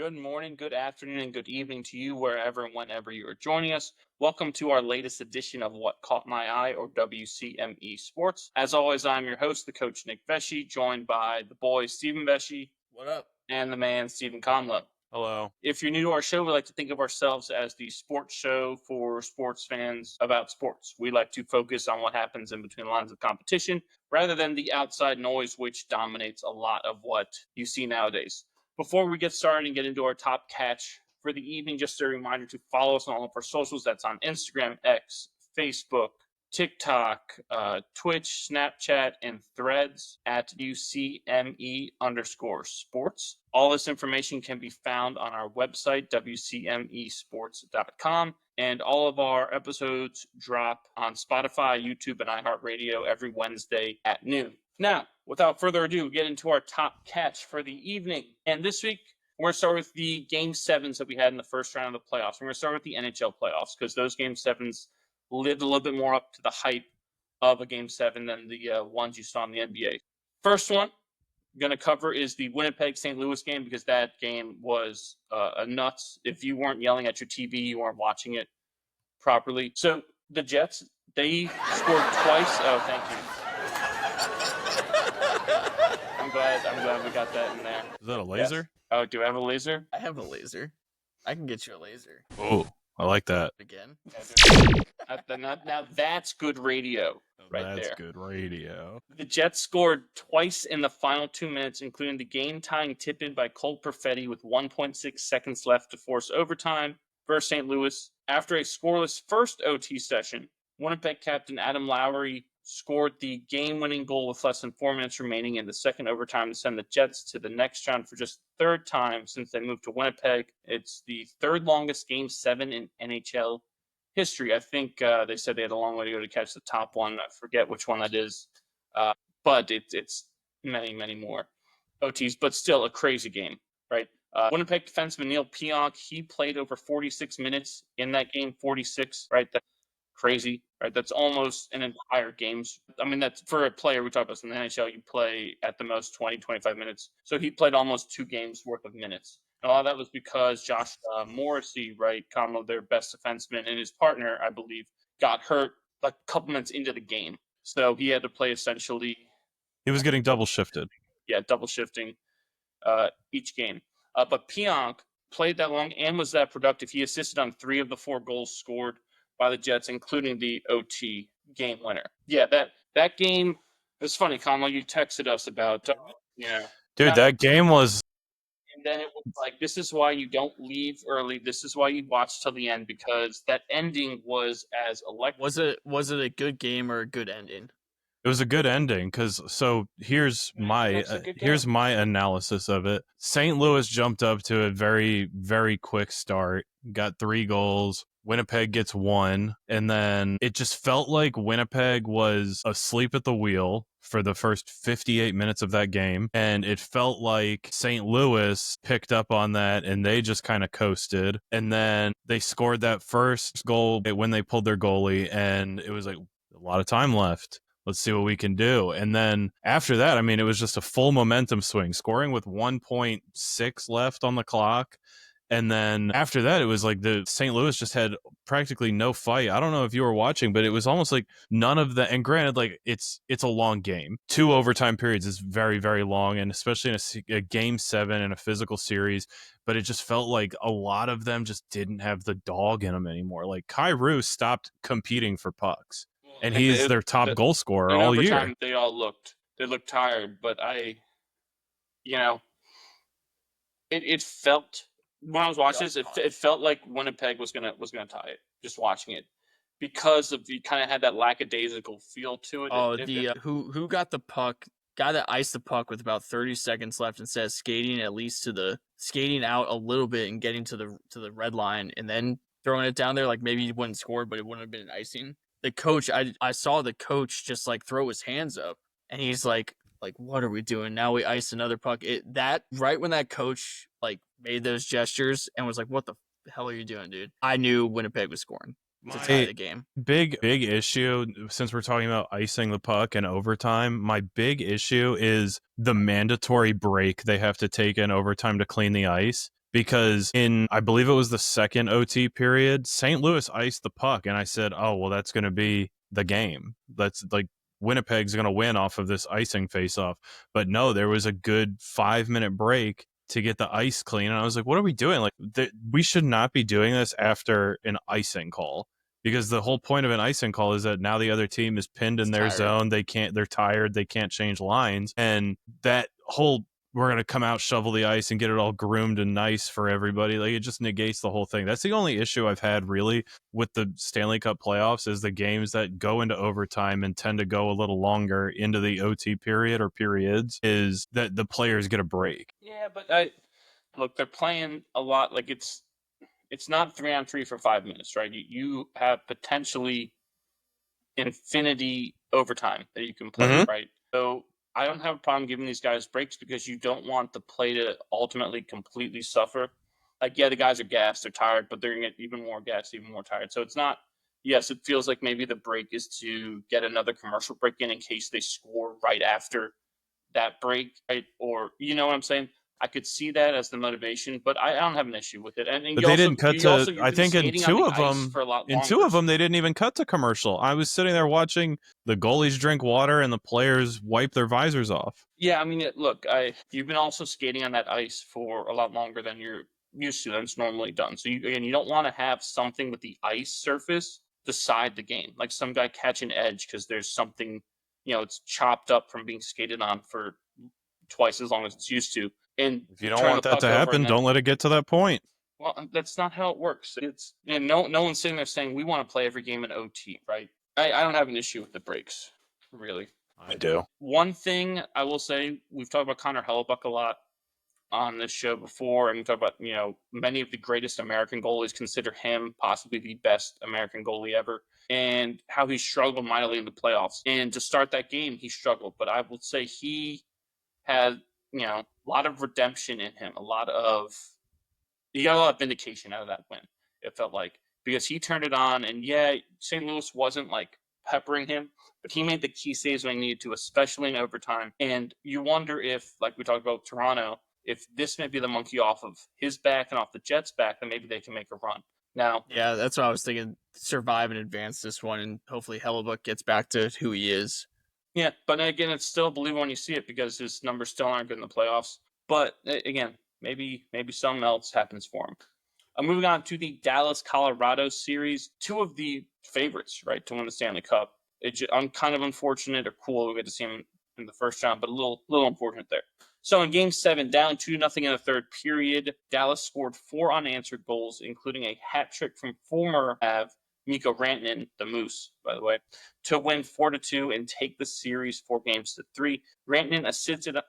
Good morning, good afternoon, and good evening to you wherever and whenever you are joining us. Welcome to our latest edition of What Caught My Eye, or WCME Sports. As always, I'm your host, the coach Nick Vesci, joined by the boy Stephen Vesci. What up? And the man Stephen Conlow. Hello. If you're new to our show, we like to think of ourselves as the sports show for sports fans about sports. We like to focus on what happens in between lines of competition rather than the outside noise, which dominates a lot of what you see nowadays. Before we get started and get into our top catch for the evening, just a reminder to follow us on all of our socials. That's on Instagram, X, Facebook, TikTok, Twitch, Snapchat, and Threads at UCME_sports. All this information can be found on our website, WCMEsports.com. And all of our episodes drop on Spotify, YouTube, and iHeartRadio every Wednesday at noon. Now, without further ado, we get into our top catch for the evening. And this week, we're going to start with the Game 7s that we had in the first round of the playoffs. We're going to start with the NHL playoffs because those Game 7s lived a little bit more up to the hype of a Game 7 than the ones you saw in the NBA. First one I'm going to cover is the Winnipeg-St. Louis game because that game was a nuts. If you weren't yelling at your TV, you weren't watching it properly. So the Jets, they scored twice. Oh, thank you. I'm glad we got that in there. Is that a laser? Yes. Oh, do I have a laser? I have a laser. I can get you a laser. Oh, I like that. Again? Now that's good radio right That's there. good radio. The Jets scored twice in the final 2 minutes, including the game-tying tip-in by Cole Perfetti with 1.6 seconds left to force overtime versus St. Louis. After a scoreless first OT session, Winnipeg captain Adam Lowry scored the game-winning goal with less than 4 minutes remaining in the second overtime to send the Jets to the next round for just the third time since they moved to Winnipeg. It's the third longest Game 7 in NHL history. I think they said they had a long way to go to catch the top one. I forget which one that is, but it's many, many more OTs, but still a crazy game, right? Winnipeg defenseman Neil Pionk, he played over 46 minutes in that game, 46, right? That's crazy, right? That's almost an entire game. I mean, that's for a player, we talk about in the NHL, you play at the most 20, 25 minutes. So he played almost 2 games worth of minutes. And all that was because Josh Morrissey, right, Conlow, their best defenseman, and his partner, I believe, got hurt like a couple minutes into the game. So he had to play essentially. He was getting double shifted. Yeah, double shifting each game. But Pionk played that long and was that productive. He assisted on 3 of the 4 goals scored by the Jets, including the OT game winner. Yeah, that game, it's funny, Conlow, you texted us about, Dude, that game was... And then it was like, this is why you don't leave early. This is why you watch till the end, because that ending was as electric. Was it a good game or a good ending? It was a good ending because here's my analysis of it. St. Louis jumped up to a very, very quick start, got 3 goals. Winnipeg gets 1, and then it just felt like Winnipeg was asleep at the wheel for the first 58 minutes of that game, and it felt like St. Louis picked up on that, and they just kind of coasted, and then they scored that first goal when they pulled their goalie, and it was like a lot of time left. Let's see what we can do. And then after that, I mean, it was just a full momentum swing, scoring with 1.6 left on the clock. And then after that, it was like the St. Louis just had practically no fight. I don't know if you were watching, but it was almost like none of the, and granted, like it's a long game. 2 overtime periods is very, very long, and especially in a Game 7 in a physical series. But it just felt like a lot of them just didn't have the dog in them anymore. Like Kyrou stopped competing for pucks, and he's their top goal scorer all year. They looked tired, but it felt. When I was watching this, it felt like Winnipeg was gonna tie it. Just watching it, because you kind of had that lackadaisical feel to it. Oh, who got the puck? Guy that iced the puck with about 30 seconds left instead of skating out a little bit and getting to the red line and then throwing it down there. Like maybe he wouldn't score, but it wouldn't have been an icing. The coach, I saw the coach just like throw his hands up, and he's like, what are we doing now? We iced another puck. Right when that coach like made those gestures and was like, what the hell are you doing, dude? I knew Winnipeg was scoring to tie the game. Big issue, since we're talking about icing the puck and overtime, my big issue is the mandatory break they have to take in overtime to clean the ice. because I believe it was the second OT period, St. Louis iced the puck, and I said, oh, well, that's going to be the game. That's like Winnipeg's going to win off of this icing faceoff. But no, there was a good 5-minute break to get the ice clean. And I was like, what are we doing? Like, we should not be doing this after an icing call, because the whole point of an icing call is that now the other team is pinned in their zone. They're tired. They can't change lines. And that whole, we're going to come out, shovel the ice, and get it all groomed and nice for everybody. Like, it just negates the whole thing. That's the only issue I've had really with the Stanley Cup playoffs, is the games that go into overtime and tend to go a little longer into the OT period or periods, is that the players get a break. Yeah, but look, they're playing a lot. Like, it's not 3-on-3 for 5 minutes, right? You have potentially infinity overtime that you can play, right? So I don't have a problem giving these guys breaks, because you don't want the play to ultimately completely suffer. Like, yeah, the guys are gassed, they're tired, but they're going to get even more gassed, even more tired. So it's not, yes, it feels like maybe the break is to get another commercial break in case they score right after that break, right? Or, you know what I'm saying? I could see that as the motivation, but I don't have an issue with it. And but they didn't cut to. I think in two of them, they didn't even cut to commercial. I was sitting there watching the goalies drink water and the players wipe their visors off. Yeah, I mean, look, you've been also skating on that ice for a lot longer than you're used to. That's normally done. So you don't want to have something with the ice surface decide the game, like some guy catch an edge because there's something, it's chopped up from being skated on for twice as long as it's used to. And if you don't want that to happen, don't let it get to that point. Well, that's not how it works. It's no one's sitting there saying we want to play every game in OT, right? I don't have an issue with the breaks, really. I do. One thing I will say, we've talked about Connor Hellebuck a lot on this show before, and we talked about, many of the greatest American goalies consider him possibly the best American goalie ever, and how he struggled mightily in the playoffs. And to start that game, he struggled, but I would say he had, a lot of redemption in him, he got a lot of vindication out of that win, it felt like, because he turned it on, and yeah, St. Louis wasn't like peppering him, but he made the key saves when he needed to, especially in overtime. And you wonder if, like we talked about Toronto, if this may be the monkey off of his back and off the Jets' back, then maybe they can make a run. Now, yeah, that's what I was thinking. Survive and advance this one, and hopefully Hellebuck gets back to who he is. Yeah, but again, it's still believable when you see it, because his numbers still aren't good in the playoffs. But again, maybe something else happens for him. Moving on to the Dallas-Colorado series, two of the favorites, right, to win the Stanley Cup. I'm kind of unfortunate, or cool we get to see him in the first round, but a little unfortunate there. So in Game 7, down 2-0 in the third period, Dallas scored 4 unanswered goals, including a hat trick from former Av Mikko Rantanen, the Moose, by the way, to win 4-2 and take the series 4-3. Rantanen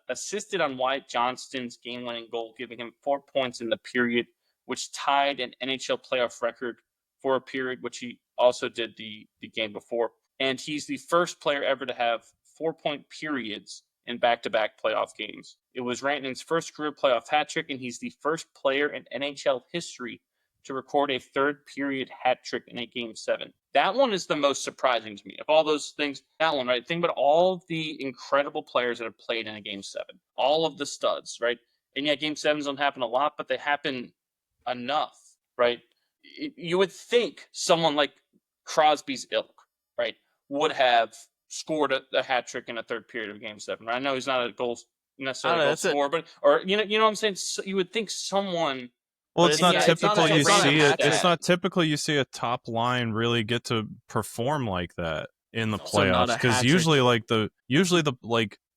assisted on Wyatt Johnston's game-winning goal, giving him 4 points in the period, which tied an NHL playoff record for a period, which he also did the game before. And he's the first player ever to have 4-point periods in back-to-back playoff games. It was Rantanen's first career playoff hat trick, and he's the first player in NHL history to record a third-period hat trick in a Game 7. That one is the most surprising to me. Of all those things, that one, right? Think about all the incredible players that have played in a Game 7. All of the studs, right? And yeah, Game 7s don't happen a lot, but they happen enough, right? You would think someone like Crosby's ilk, right, would have scored a hat trick in a third period of Game 7. Right? I know he's not necessarily a goal scorer, but you know what I'm saying. So you would think someone. Well, it's not typical you see it. It's not typical you see a top line really get to perform like that in the playoffs, because usually the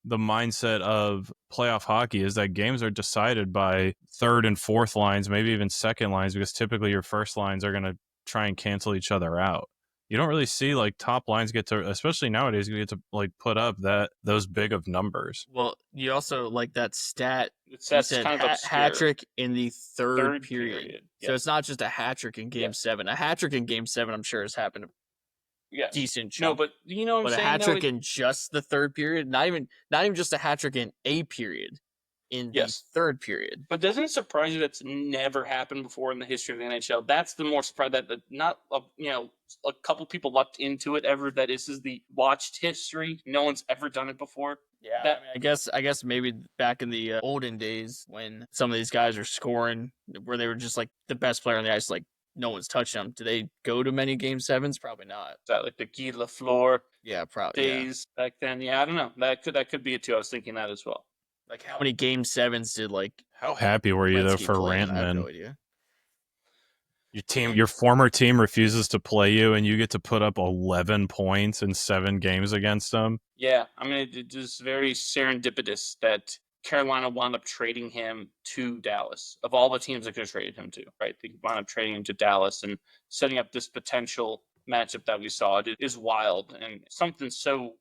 mindset of playoff hockey is that games are decided by third and fourth lines, maybe even second lines, because typically your first lines are going to try and cancel each other out. You don't really see top lines get to, especially nowadays, you get to put up those big of numbers. Well, you also that stat. That's kind of hat trick in the third period. Yeah. So it's not just a hat trick in Game 7. A hat trick in Game 7, I'm sure, has happened a decent chunk. No, but you know what I'm saying? But a hat trick in just the third period, not even just a hat trick in a period. in Yes. the third period. But doesn't it surprise you that's never happened before in the history of the NHL? That's the more surprise that not a couple people lucked into it ever. That this is the watched history. No one's ever done it before. Yeah, That, I mean, I guess maybe back in the olden days when some of these guys are scoring, where they were just like the best player on the ice, like no one's touching them. Do they go to many Game 7s? Probably not. that like the Guy Lafleur Yeah, probably days back then. Yeah, I don't know. That could be it too. I was thinking that as well. Like how many Game 7s did like How happy were you though Gretzky for play in? I have Rantman? no idea. Your former team refuses to play you, and you get to put up 11 points in 7 games against them. Yeah, I mean, it is very serendipitous that Carolina wound up trading him to Dallas. Of all the teams that could have traded him to, right? They wound up trading him to Dallas and setting up this potential matchup that we saw. It is wild and something so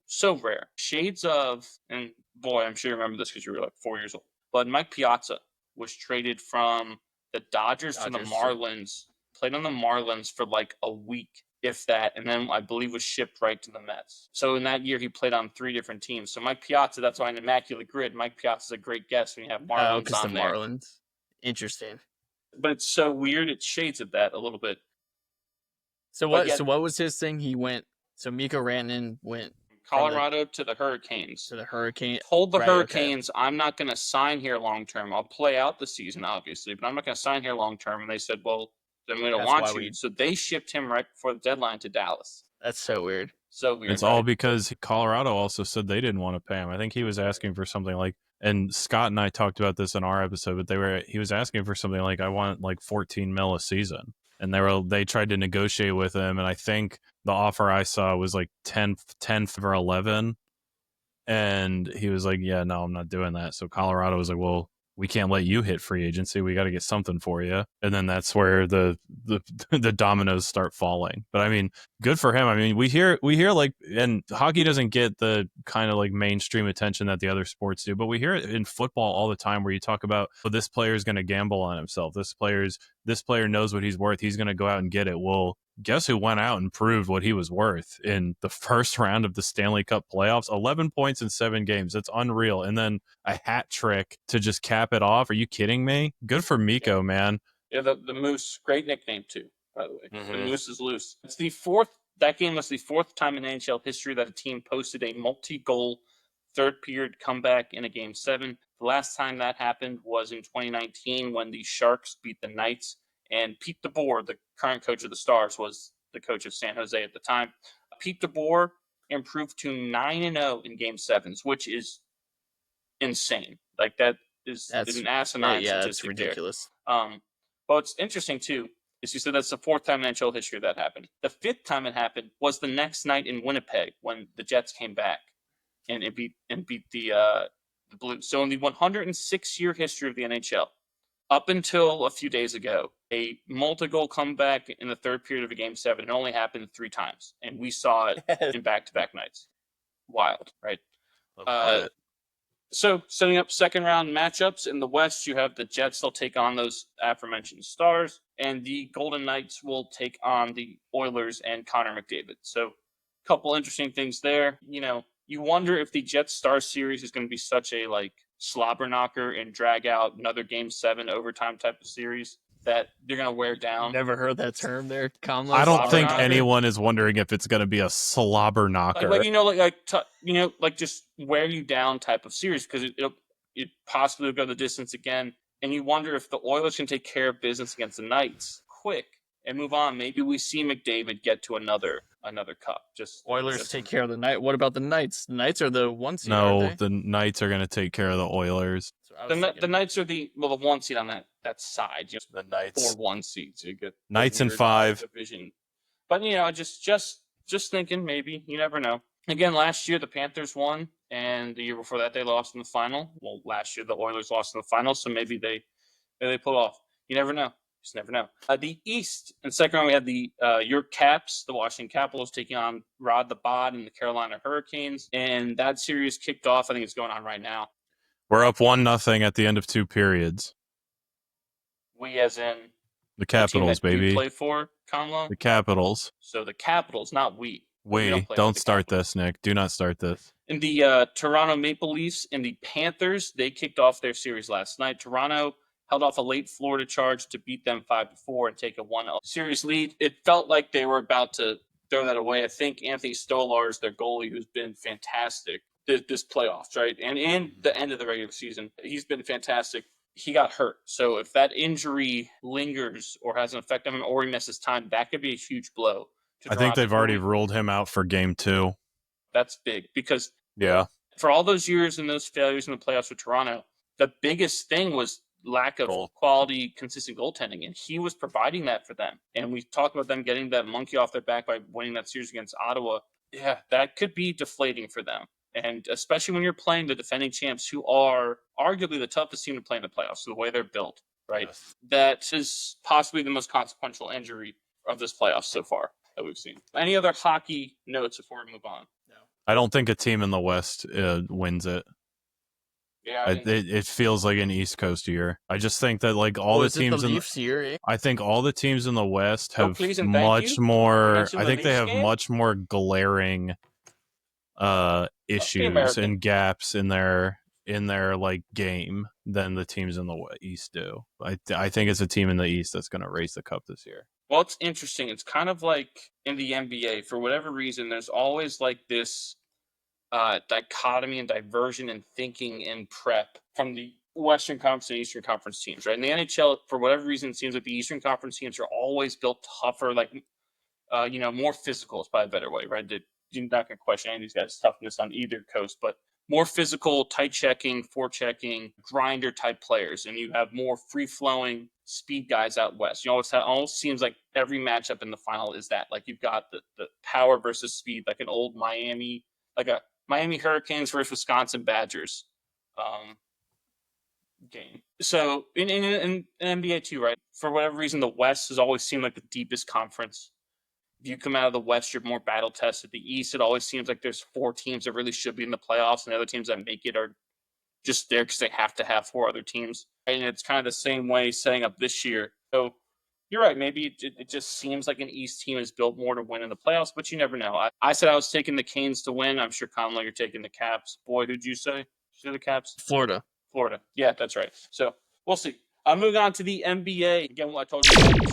rare. Shades of, and boy, I'm sure you remember this because you were like 4 years old, but Mike Piazza was traded from the Dodgers to the Marlins, played on the Marlins for like a week, if that, and then I believe was shipped right to the Mets. So in that year, he played on 3 different teams. So Mike Piazza, that's why in Immaculate Grid, Mike Piazza's a great guess when you have Marlins on the there. Marlins. Interesting. But it's so weird. It shades of that a little bit. So what was his thing? He went. So Mikko Rantanen went Colorado to the Hurricanes. To the Hurricane. Told the Hurricanes, okay, I'm not going to sign here long term. I'll play out the season, obviously, but I'm not going to sign here long term. And they said, well, then we don't want you. So they shipped him right before the deadline to Dallas. That's so weird. So weird. It's all because Colorado also said they didn't want to pay him. I think he was asking for something like, and Scott and I talked about this in our episode, but he was asking for something like, I want like 14 mil a season. And they tried to negotiate with him, and I think the offer I saw was like 10 for 11. And he was like, yeah, no, I'm not doing that. So Colorado was like, well, we can't let you hit free agency. We got to get something for you. And then that's where the dominoes start falling. But I mean, good for him. I mean, we hear like, and hockey doesn't get the kind of like mainstream attention that the other sports do, but we hear it in football all the time where you talk about, well, this player is going to gamble on himself. This player knows what he's worth. He's going to go out and get it. Well, guess who went out and proved what he was worth in the first round of the Stanley Cup playoffs? 11 points in 7 games. That's unreal. And then a hat trick to just cap it off. Are you kidding me? Good for Mikko, man. Yeah, the Moose, great nickname too, by the way. Mm-hmm. The Moose is loose. That game was the 4th time in NHL history that a team posted a multi-goal third period comeback in a Game 7. The last time that happened was in 2019 when the Sharks beat the Knights. And Pete DeBoer, the current coach of the Stars, was the coach of San Jose at the time. Pete DeBoer improved to 9-0 in Game 7s, which is insane. Like that's an asinine statistic. That's ridiculous. But what's interesting too is you said that's the 4th time in NHL history that happened. The 5th time it happened was the next night in Winnipeg when the Jets came back and beat the Blues. So in the 106-year history of the NHL, up until a few days ago, a multi-goal comeback in the third period of a Game 7, it only happened 3 times, and we saw it in back-to-back nights. Wild, right? So setting up second-round matchups in the West, you have the Jets. They'll take on those aforementioned Stars, and the Golden Knights will take on the Oilers and Connor McDavid. So a couple interesting things there. You know, you wonder if the Jets-Stars series is going to be such a, like, slobber knocker and drag out another Game 7 overtime type of series that they're going to wear down. Never heard that term there, Conlon. I don't think anyone is wondering if it's going to be a slobber knocker. Like just wear you down type of series because it possibly will go the distance again. And you wonder if the Oilers can take care of business against the Knights quick and move on. Maybe we see McDavid get to another cup. Oilers take care of the Knights. What about the Knights? The Knights are the 1 seed. No, the Knights are going to take care of the Oilers. The Knights are the 1 seed on that side. Just the Knights 4 1 seeds. You get Knights and 5 division. But just thinking, maybe you never know. Again, last year the Panthers won, and the year before that they lost in the final. Well, last year the Oilers lost in the final, so maybe they pull off. You never know. Just never know. The East, in second round, we had the your Caps, the Washington Capitals, taking on Rod the Bod and the Carolina Hurricanes. And that series kicked off. I think it's going on right now. We're up 1-0 at the end of 2 periods. We as in the Capitals, the team that baby. You play for, Conlo? The Capitals. So the Capitals, not we. Don't start this, Nick. Do not start this. In the Toronto Maple Leafs and the Panthers, they kicked off their series last night. Toronto held off a late Florida charge to beat them 5-4 and take a 1-0 series lead. It felt like they were about to throw that away. I think Anthony Stolarz, their goalie, who's been fantastic this playoffs, right? And in the end of the regular season, he's been fantastic. He got hurt. So if that injury lingers or has an effect on him or he misses time, that could be a huge blow. I think they've already ruled him out for game 2. That's big because for all those years and those failures in the playoffs with Toronto, the biggest thing was lack of quality, consistent goaltending, and he was providing that for them. And we talked about them getting that monkey off their back by winning that series against Ottawa. Yeah, that could be deflating for them. And especially when you're playing the defending champs, who are arguably the toughest team to play in the playoffs, so the way they're built, right? Yes. That is possibly the most consequential injury of this playoffs so far that we've seen. Any other hockey notes before we move on? No. I don't think a team in the West wins it. Yeah, it feels like an East Coast year. I just think that like all the teams in Leafs year, eh? I think all the teams in the West have much more. I think they have much more glaring issues and gaps in their like game than the teams in the East do. I think it's a team in the East that's going to raise the cup this year. Well, it's interesting. It's kind of like in the NBA. For whatever reason, there's always like this dichotomy and diversion in thinking and prep from the Western Conference and Eastern Conference teams, right? In the NHL, for whatever reason, it seems like the Eastern Conference teams are always built tougher, like, more physical is probably a better way, right? You're not going to question any of these guys' toughness on either coast, but more physical, tight checking, forechecking, grinder type players, and you have more free flowing speed guys out west. You almost seems like every matchup in the final is that. Like you've got the power versus speed, like an old Miami, like a Miami Hurricanes versus Wisconsin Badgers game. So in NBA too, right? For whatever reason, the West has always seemed like the deepest conference. If you come out of the West, you're more battle tested. The East, it always seems like there's 4 teams that really should be in the playoffs, and the other teams that make it are just there because they have to have 4 other teams. And it's kind of the same way setting up this year. So you're right. Maybe it just seems like an East team is built more to win in the playoffs, but you never know. I said I was taking the Canes to win. I'm sure, Conley, you're taking the Caps. Boy, who'd you say? The Caps? Florida. Yeah, that's right. So we'll see. Moving on to the NBA. Again, I told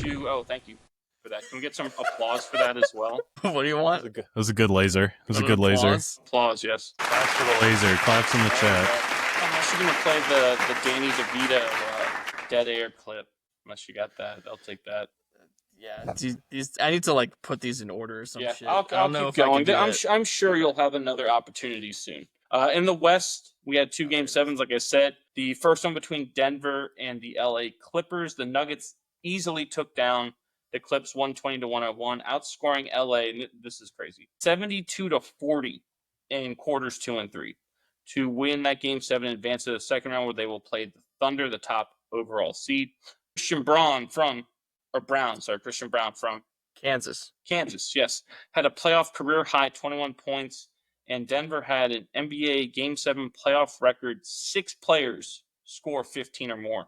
you oh, thank you for that. Can we get some applause for that as well? What do you want? It was a good laser. It was a good laser. Applause, yes. Claps for the laser. Claps in the chat. I'm actually going to play the Danny DeVito Dead Air clip. Unless you got that, I'll take that. Yeah, I need to like put these in order or some shit. I'll keep going. I'm sure you'll have another opportunity soon. In the West, we had 2 Game 7s, like I said. The first one between Denver and the LA Clippers. The Nuggets easily took down the Clips 120-101, outscoring LA. And this is crazy, 72-40 in quarters 2 and 3 to win that Game 7 and advance to the second round, where they will play the Thunder, the top overall seed. Christian Brown from Kansas, yes, had a playoff career high 21 points, and Denver had an NBA Game 7 playoff record 6 players score 15 or more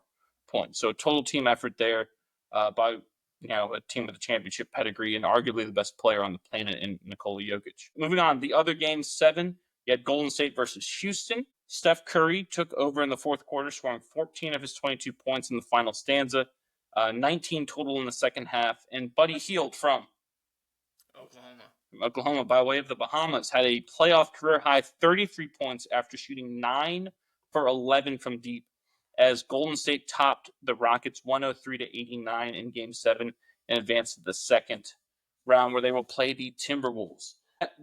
points. So a total team effort there by a team with a championship pedigree and arguably the best player on the planet in Nikola Jokic. Moving on, the other Game 7, you had Golden State versus Houston. Steph Curry took over in the fourth quarter, scoring 14 of his 22 points in the final stanza, 19 total in the second half. And Buddy Hield from Oklahoma by way of the Bahamas had a playoff career high 33 points after shooting 9 for 11 from deep, as Golden State topped the Rockets 103-89 in Game 7 and advanced to the second round, where they will play the Timberwolves.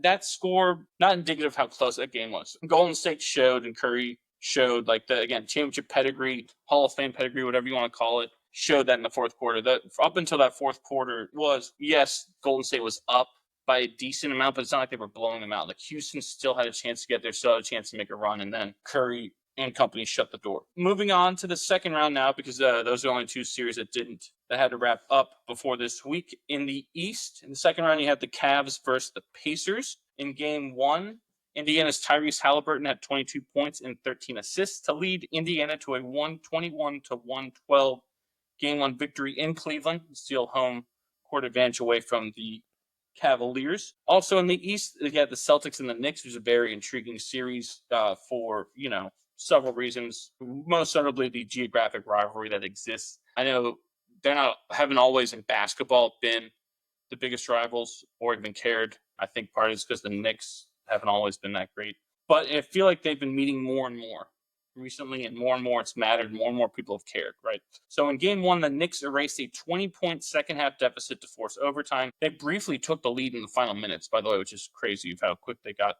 That score, not indicative of how close that game was. Golden State showed, and Curry showed, championship pedigree, Hall of Fame pedigree, whatever you want to call it, showed that in the fourth quarter. That up until that fourth quarter was, yes, Golden State was up by a decent amount, but it's not like they were blowing them out. Like Houston still had a chance to get there, still had a chance to make a run, and then Curry and company shut the door. Moving on to the second round now, because those are the only 2 series that had to wrap up before this week. In the East, in the second round, you had the Cavs versus the Pacers. In Game 1, Indiana's Tyrese Halliburton had 22 points and 13 assists to lead Indiana to a 121-112 Game 1 victory in Cleveland, steal home court advantage away from the Cavaliers. Also in the East, they got the Celtics and the Knicks, which is a very intriguing series for, several reasons. Most notably, the geographic rivalry that exists. I know haven't always in basketball been the biggest rivals or even cared. I think part of it's because the Knicks haven't always been that great. But I feel like they've been meeting more and more recently, and more it's mattered. More and more people have cared, right? So in game one, the Knicks erased a 20-point second half deficit to force overtime. They briefly took the lead in the final minutes, by the way, which is crazy of how quick they got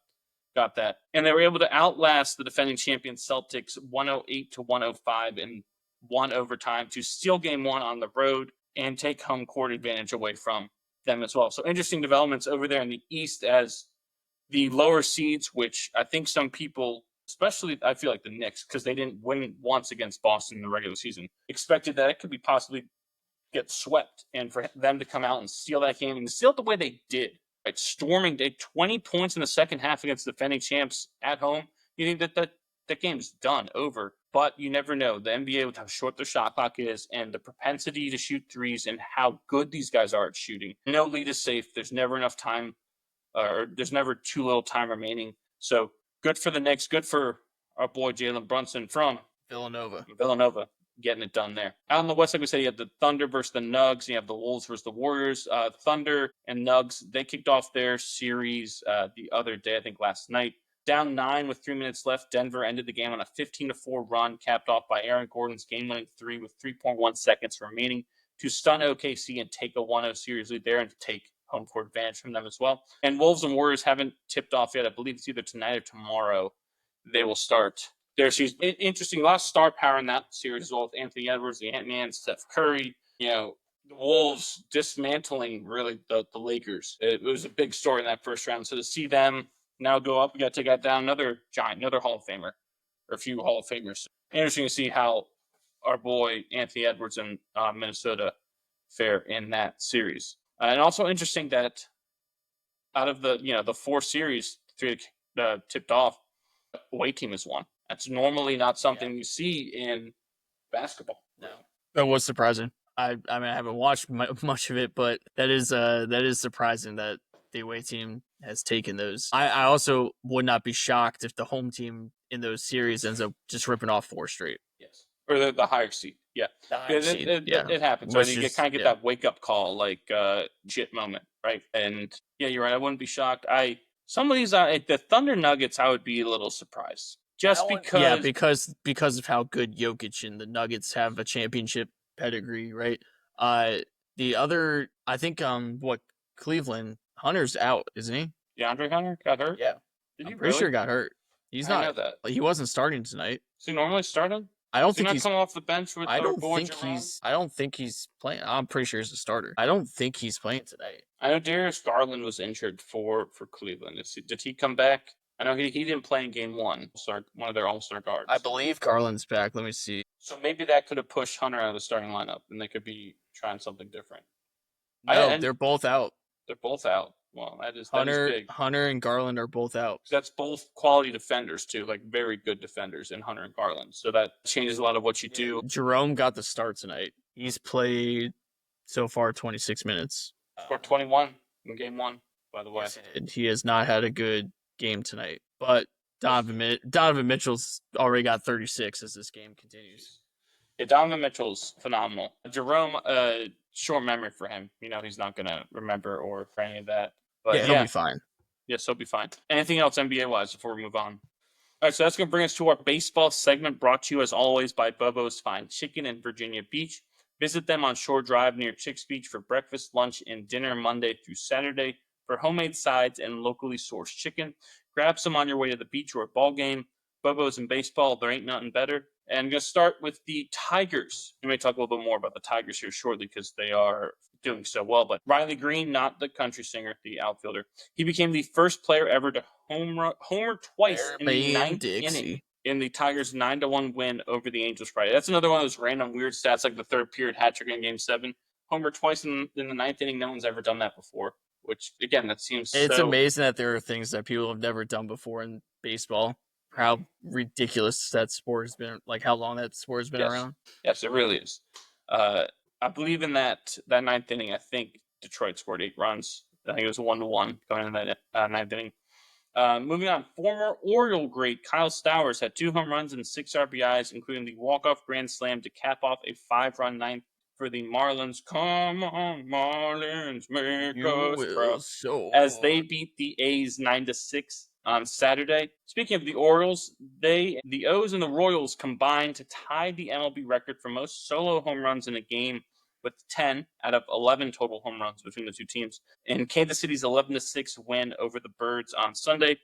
that. And they were able to outlast the defending champion Celtics 108-105 in one overtime to steal game one on the road and take home court advantage away from them as well. So interesting developments over there in the East as the lower seeds, which I think some people, especially I feel like the Knicks, because they didn't win once against Boston in the regular season, expected that it could be possibly get swept. And for them to come out and steal that game and steal it the way they did, right? Storming 20 points in the second half against defending champs at home, you think that game's done, over. But you never know. The NBA, with how short the shot clock is and the propensity to shoot threes and how good these guys are at shooting, no lead is safe. There's never enough time, or there's never too little time remaining. So good for the Knicks. Good for our boy Jalen Brunson from Villanova, getting it done there. Out on the West, like we said, you have the Thunder versus the Nugs. You have the Wolves versus the Warriors. Thunder and Nugs, they kicked off their series the other day, I think last night. Down 9 with 3 minutes left, Denver ended the game on a 15-4 run, capped off by Aaron Gordon's game-winning 3 with 3.1 seconds remaining to stun OKC and take a 1-0 series lead there and to take home court advantage from them as well. And Wolves and Warriors haven't tipped off yet. I believe it's either tonight or tomorrow they will start their series. Interesting, a lot of star power in that series as well, with Anthony Edwards, the Ant-Man, Steph Curry. The Wolves dismantling, really, the Lakers. It was a big story in that first round. So to see them now go up, we got to take down another giant, another Hall of Famer, or a few Hall of Famers. Interesting to see how our boy Anthony Edwards and Minnesota fare in that series. And also interesting that out of the 4 series, 3 tipped off, away team has won. That's normally not something you see in basketball. No, that was surprising. I haven't watched much of it, but that is surprising that the away team has taken those. I also would not be shocked if the home team in those series ends up just ripping off 4 straight. Yes, or the higher seed. Yeah, it happens. Right? You get that wake up call, like shit moment, right? And yeah, you're right. I wouldn't be shocked. Some of these the Thunder Nuggets, I would be a little surprised, just because of how good Jokic and the Nuggets have a championship pedigree, right? The other, I think, Cleveland, Hunter's out, isn't he? DeAndre Hunter got hurt. Yeah, I'm pretty sure he got hurt. He's not. I know that. He wasn't starting tonight. Is he normally starting? I don't think he's coming off the bench with. I don't think he's playing. I'm pretty sure he's a starter. I don't think he's playing tonight. I know Darius Garland was injured for Cleveland. Did he come back? I know he didn't play in game 1. One of their all-star guards. I believe Garland's back. Let me see. So maybe that could have pushed Hunter out of the starting lineup, and they could be trying something different. No, they're both out. They're both out. Well, that is big. Hunter and Garland are both out. That's both quality defenders too, like very good defenders in Hunter and Garland. So that changes a lot of what you do. Jerome got the start tonight. He's played so far 26 minutes. Scored 21 in game 1, by the way. Yes, he has not had a good game tonight. But Donovan Mitchell's already got 36 as this game continues. Yeah, Donovan Mitchell's phenomenal. Jerome, short memory for him. He's not going to remember or for any of that. But he'll be fine. Yes, he'll be fine. Anything else NBA-wise before we move on? All right, so that's going to bring us to our baseball segment, brought to you, as always, by Bobo's Fine Chicken in Virginia Beach. Visit them on Shore Drive near Chicks Beach for breakfast, lunch, and dinner Monday through Saturday for homemade sides and locally sourced chicken. Grab some on your way to the beach or a ball game. Bobo's in baseball, there ain't nothing better. And I'm going to start with the Tigers. We may talk a little bit more about the Tigers here shortly because they are doing so well. But Riley Green, not the country singer, the outfielder, he became the first player ever to homer twice in the 9th inning in the Tigers' 9-1 win over the Angels Friday. That's another one of those random weird stats, like the third period hat trick in Game 7. Homer twice in the 9th inning. No one's ever done that before. Which, again, that seems It's amazing that there are things that people have never done before in baseball. How ridiculous that sport has been, like how long that sport has been around. Yes, it really is. I believe in that 9th inning, I think Detroit scored 8 runs, I think it was 1-1 going into that ninth inning. Moving on, former Oriole great Kyle Stowers had 2 home runs and 6 RBIs, including the walk-off grand slam to cap off a 5-run ninth for the Marlins. Come on, Marlins, make us proud. As they beat the A's 9-6 on Saturday. Speaking of the Orioles, the O's and the Royals combined to tie the MLB record for most solo home runs in a game with 10 out of 11 total home runs between the two teams. In Kansas City's 11-6 win over the Birds on Sunday,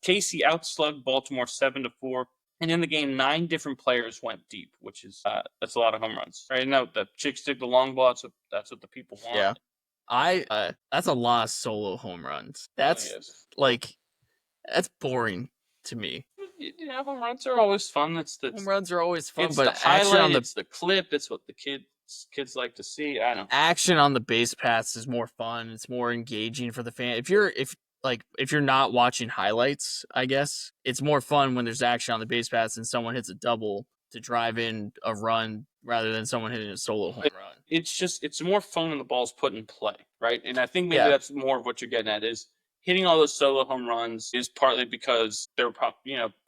Casey outslugged Baltimore 7-4. And in the game, 9 different players went deep, which is that's a lot of home runs. Right now, the chicks dig the long ball. That's what the people want. Yeah, that's a lot of solo home runs. That's that's boring to me. Yeah, home runs are always fun. Home runs are always fun, it's but the highlight, it's the clip, it's what the kids like to see. I don't know. Action on the base paths is more fun. It's more engaging for the fan. If you're not watching highlights, I guess it's more fun when there's action on the base paths and someone hits a double to drive in a run rather than someone hitting a solo home run. It's more fun when the ball's put in play, right? And I think maybe that's more of what you're getting at is hitting all those solo home runs is partly because there were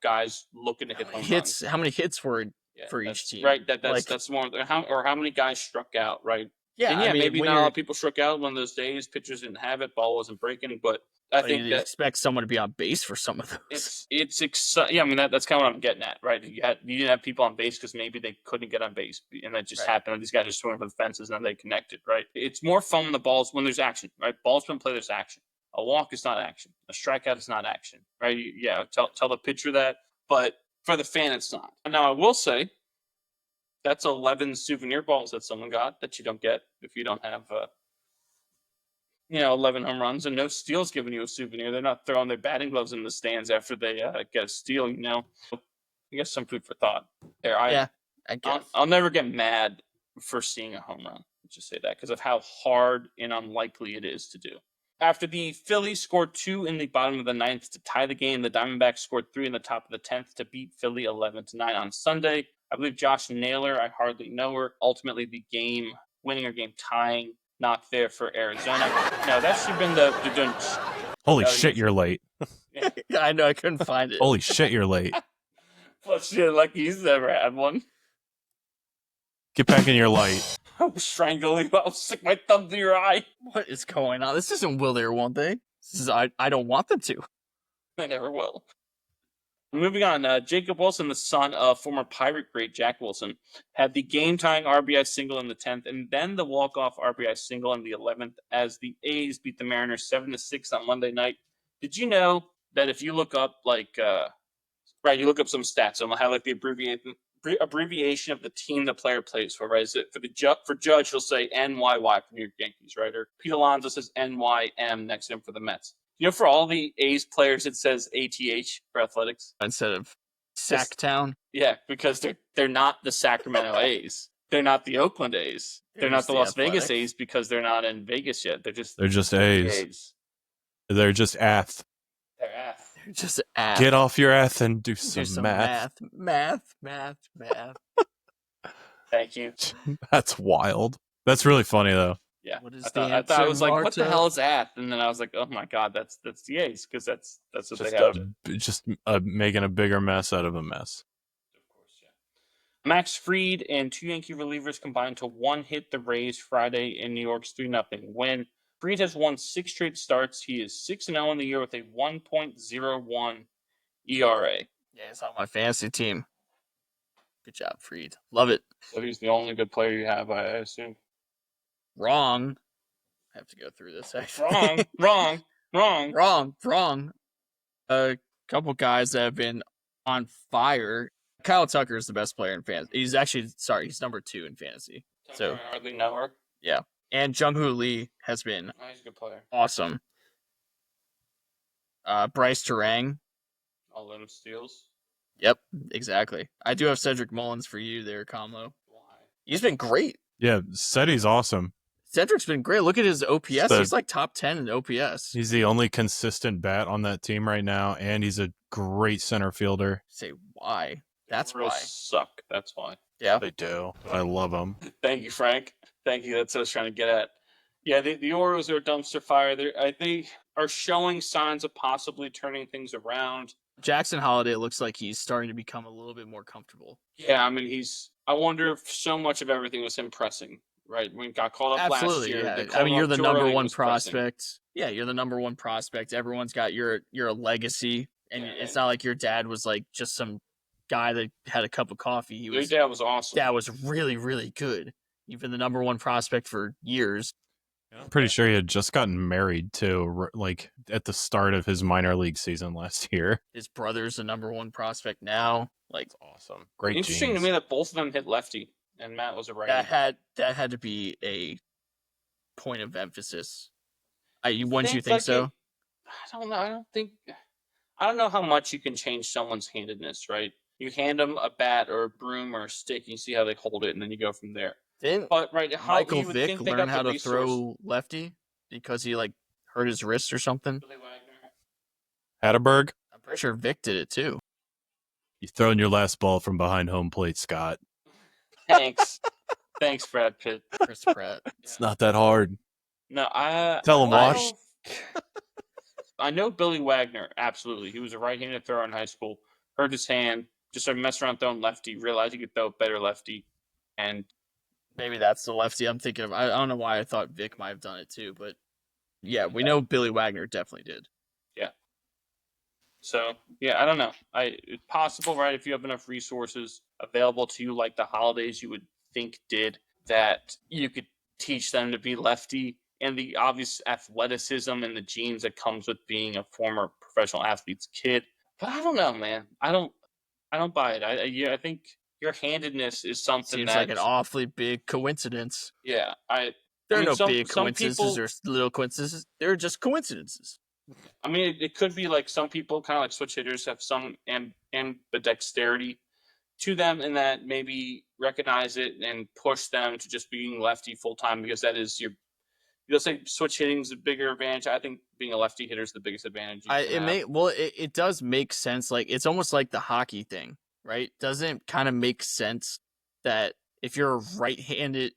guys looking to hit home runs. How many hits were for each team? Right, that's more how many guys struck out, right? Yeah, and I mean, maybe not a lot of people struck out one of those days. Pitchers didn't have it, ball wasn't breaking, but I think you expect someone to be on base for some of those. It's exciting. Yeah, I mean that's kind of what I'm getting at, right? You didn't have people on base because maybe they couldn't get on base, and that just happened. These guys are swinging for the fences, and then they connected, right? It's more fun when there's action, right? Balls been played, there's action. A walk is not action. A strikeout is not action, right? Tell the pitcher that, but for the fan, it's not. Now, I will say that's 11 souvenir balls that someone got that you don't get if you don't have, 11 home runs, and no steals giving you a souvenir. They're not throwing their batting gloves in the stands after they get a steal, I guess some food for thought. I guess. I'll never get mad for seeing a home run. Let's just say that because of how hard and unlikely it is to do. After the Phillies scored 2 in the bottom of the 9th to tie the game, the Diamondbacks scored 3 in the top of the 10th to beat Philly 11-9 on Sunday. I believe Josh Naylor, I hardly know her, ultimately the game winning or game tying knock there for Arizona. No, that should have been the Holy shit, you're late. Yeah, I know, I couldn't find it. Holy shit, you're late. Well, shit, like he's never had one. Get back in your light. I'll strangle you. I'll stick my thumb to your eye. What is going on? This isn't will they or won't they? This is I don't want them to. They never will. Moving on, Jacob Wilson, the son of former Pirate great Jack Wilson, had the game-tying RBI single in the 10th and then the walk-off RBI single in the 11th as the A's beat the Mariners 7-6 on Monday night. Did you know that if you look up, you look up some stats, and I'll have the abbreviation of the team the player plays for, right? Is it for Judge, he'll say NYY for New York Yankees, right? Or Pete Alonso says NYM next to him for the Mets. For all the A's players, it says ATH for athletics instead of Sacktown. Yeah, because they're not the Sacramento A's. They're not the Oakland A's. They're not the Las Vegas A's because they're not in Vegas yet. They're just A's. They're just ath. They're ath. They're just ath. Get off your ath and do some math. Math. Thank you. That's wild. That's really funny though. Yeah, what is I thought I was like, what the hell is ath? And then I was like, oh my god, that's the A's because that's what just they have. Just making a bigger mess out of a mess. Of course, yeah. Max Fried and 2 Yankee relievers combined to one-hit the Rays Friday in New York's 3-0 win. Fried has won 6 straight starts. He is 6-0 in the year with a 1.01 ERA. Yeah, he's on my fantasy team. Good job, Fried. Love it. So he's the only good player you have, I assume. Wrong. I have to go through this. Actually. Wrong. A couple guys that have been on fire. Kyle Tucker is the best player in fantasy. He's number 2 in fantasy. So I hardly know her. Yeah. And Jung-Hoo Lee has been he's a good player. Awesome. Bryce Terang. All them steals. Yep, exactly. I do have Cedric Mullins for you there, Comlo. Why? He's been great. Yeah, Cedric's awesome. Cedric's been great. Look at his OPS. He's like top 10 in OPS. He's the only consistent bat on that team right now, and he's a great center fielder. Say why? That's why. Suck. That's why. Yeah, they do. I love them. Thank you, Frank. Thank you. That's what I was trying to get at. Yeah, the Orioles are a dumpster fire. They are showing signs of possibly turning things around. Jackson Holiday looks like he's starting to become a little bit more comfortable. Yeah, I mean, I wonder if so much of everything was him pressing, right? When he got called up last year. Yeah. They I called mean, him you're up the too number early, he one was pressing. prospect. Yeah, you're the number one prospect. Everyone's got your legacy, and Yeah, it's not like your dad was like just some guy that had a cup of coffee. Your dad was awesome. Dad was really, really good. You've been the number one prospect for years. I'm pretty sure he had just gotten married too, like at the start of his minor league season last year. His brother's the number one prospect now. Like, Awesome. Great Interesting genes. to me that both of them hit lefty, and Matt was a righty. that had to be a point of emphasis. Wouldn't you think like so? I don't know. I don't know how much you can change someone's handedness, right? You hand them a bat or a broom or a stick, and you see how they hold it, and then you go from there. But right, how Michael you would Vick think they learn got how the to throw lefty because he like hurt his wrist or something? Billy Wagner. Hatterberg, I'm pretty sure Vic did it too. you throwing your last ball from behind home plate, Scott. Thanks. Thanks, Brad Pitt. Chris Pratt. It's not that hard. No, Tell him, Wash. I know Billy Wagner, absolutely. He was a right-handed thrower in high school, hurt his hand, just started messing around throwing lefty, realized he could throw a better lefty, and maybe that's the lefty I'm thinking of. I don't know why I thought Vic might have done it too, but yeah, we know Billy Wagner definitely did. Yeah. So, yeah, I don't know. It's possible, right, if you have enough resources available to you like the Holidays you would think did, that you could teach them to be lefty, and the obvious athleticism and the genes that comes with being a former professional athlete's kid. But I don't know, man. I don't buy it. I think your handedness is something Seems like an awfully big coincidence. Yeah, there are no big coincidences or little coincidences. They're just coincidences. I mean, it could be like some people, kind of like switch hitters, have some ambidexterity to them, and that maybe recognize it and push them to just being lefty full time, because that is you'll say switch hitting is a bigger advantage. I think being a lefty hitter is the biggest advantage. It does make sense. Like, it's almost like the hockey thing, right? Doesn't kind of make sense that if you're right-handed,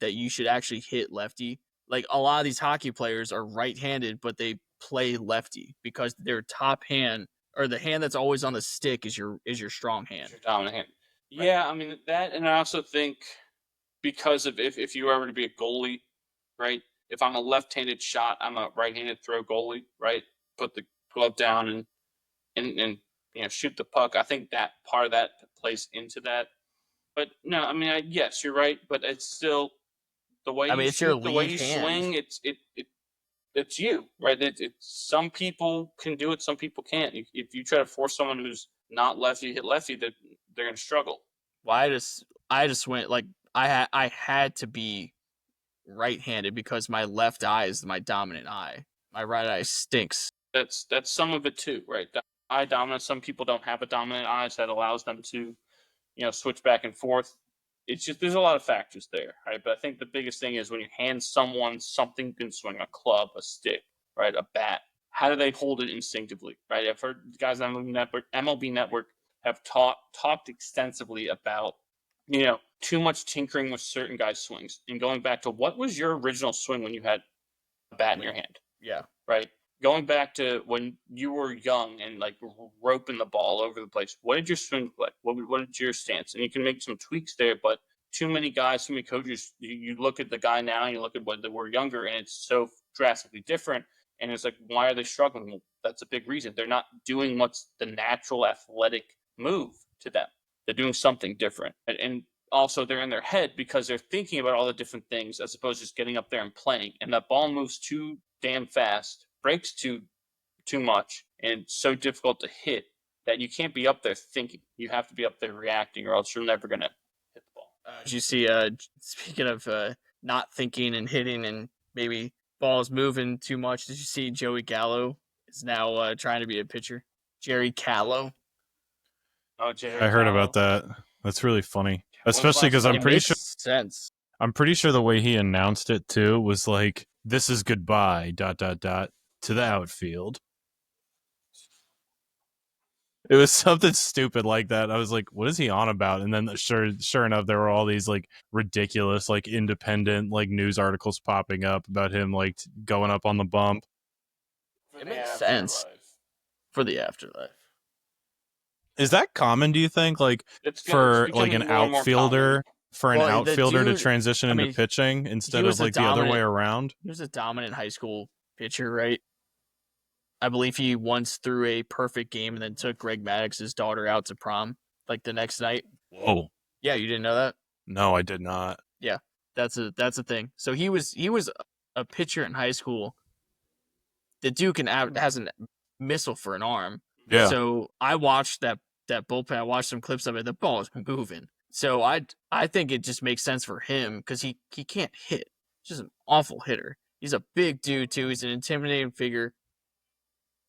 that you should actually hit lefty. Like, a lot of these hockey players are right-handed, but they play lefty because their top hand, or the hand that's always on the stick, is your strong hand. Your dominant hand. Right. Yeah, I mean that, and I also think because of if you were ever to be a goalie, right? If I'm a left-handed shot, I'm a right-handed throw goalie, right? Put the glove down and shoot the puck. I think that part of that plays into that. But no, I mean, yes, you're right, but it's still the way you shoot, the way you swing. It's you, right? Some people can do it, some people can't. If you try to force someone who's not lefty hit lefty, they're going to struggle. Well, I just went like I had to be right-handed because my left eye is my dominant eye. My right eye stinks. That's some of it too, right? Eye dominance. Some people don't have a dominant eye, so that allows them to, switch back and forth. It's just there's a lot of factors there, right? But I think the biggest thing is when you hand someone something you can swing, a club, a stick, right, a bat. How do they hold it instinctively, right? I've heard guys on MLB Network have talked extensively about, too much tinkering with certain guys' swings, and going back to what was your original swing when you had a bat in your hand? Yeah, right. Going back to when you were young and like roping the ball over the place, what did your swing look like? What did your stance? And you can make some tweaks there, but too many guys, too many coaches, you look at the guy now, and you look at when they were younger, and it's so drastically different. And it's like, why are they struggling? Well, that's a big reason. They're not doing what's the natural athletic move to them. They're doing something different. And also they're in their head because they're thinking about all the different things as opposed to just getting up there and playing. And that ball moves too damn fast, breaks too much, and so difficult to hit that you can't be up there thinking. You have to be up there reacting, or else you're never going to hit the ball. Did you see, speaking of not thinking and hitting and maybe balls moving too much, did you see Joey Gallo is now trying to be a pitcher? Jerry Callow. Oh, Jerry I heard Gallo. about that. That's really funny. Especially because I'm pretty sure sense. I'm pretty sure the way he announced it too was like, "This is goodbye, ... to the outfield." It was something stupid like that. I was like, what is he on about? And then sure enough, there were all these like ridiculous, like independent, like news articles popping up about him like going up on the bump. It makes sense for the afterlife. Is that common, do you think? Like for like an outfielder, to transition into pitching instead of like the other way around? He was a dominant high school pitcher, right? I believe he once threw a perfect game and then took Greg Maddox's daughter out to prom like the next night. Whoa. Yeah, you didn't know that? No, I did not. Yeah, that's a thing. So he was a pitcher in high school. The dude has a missile for an arm. Yeah. So I watched that bullpen. I watched some clips of it. The ball is moving. So I think it just makes sense for him because he can't hit. He's just an awful hitter. He's a big dude too. He's an intimidating figure.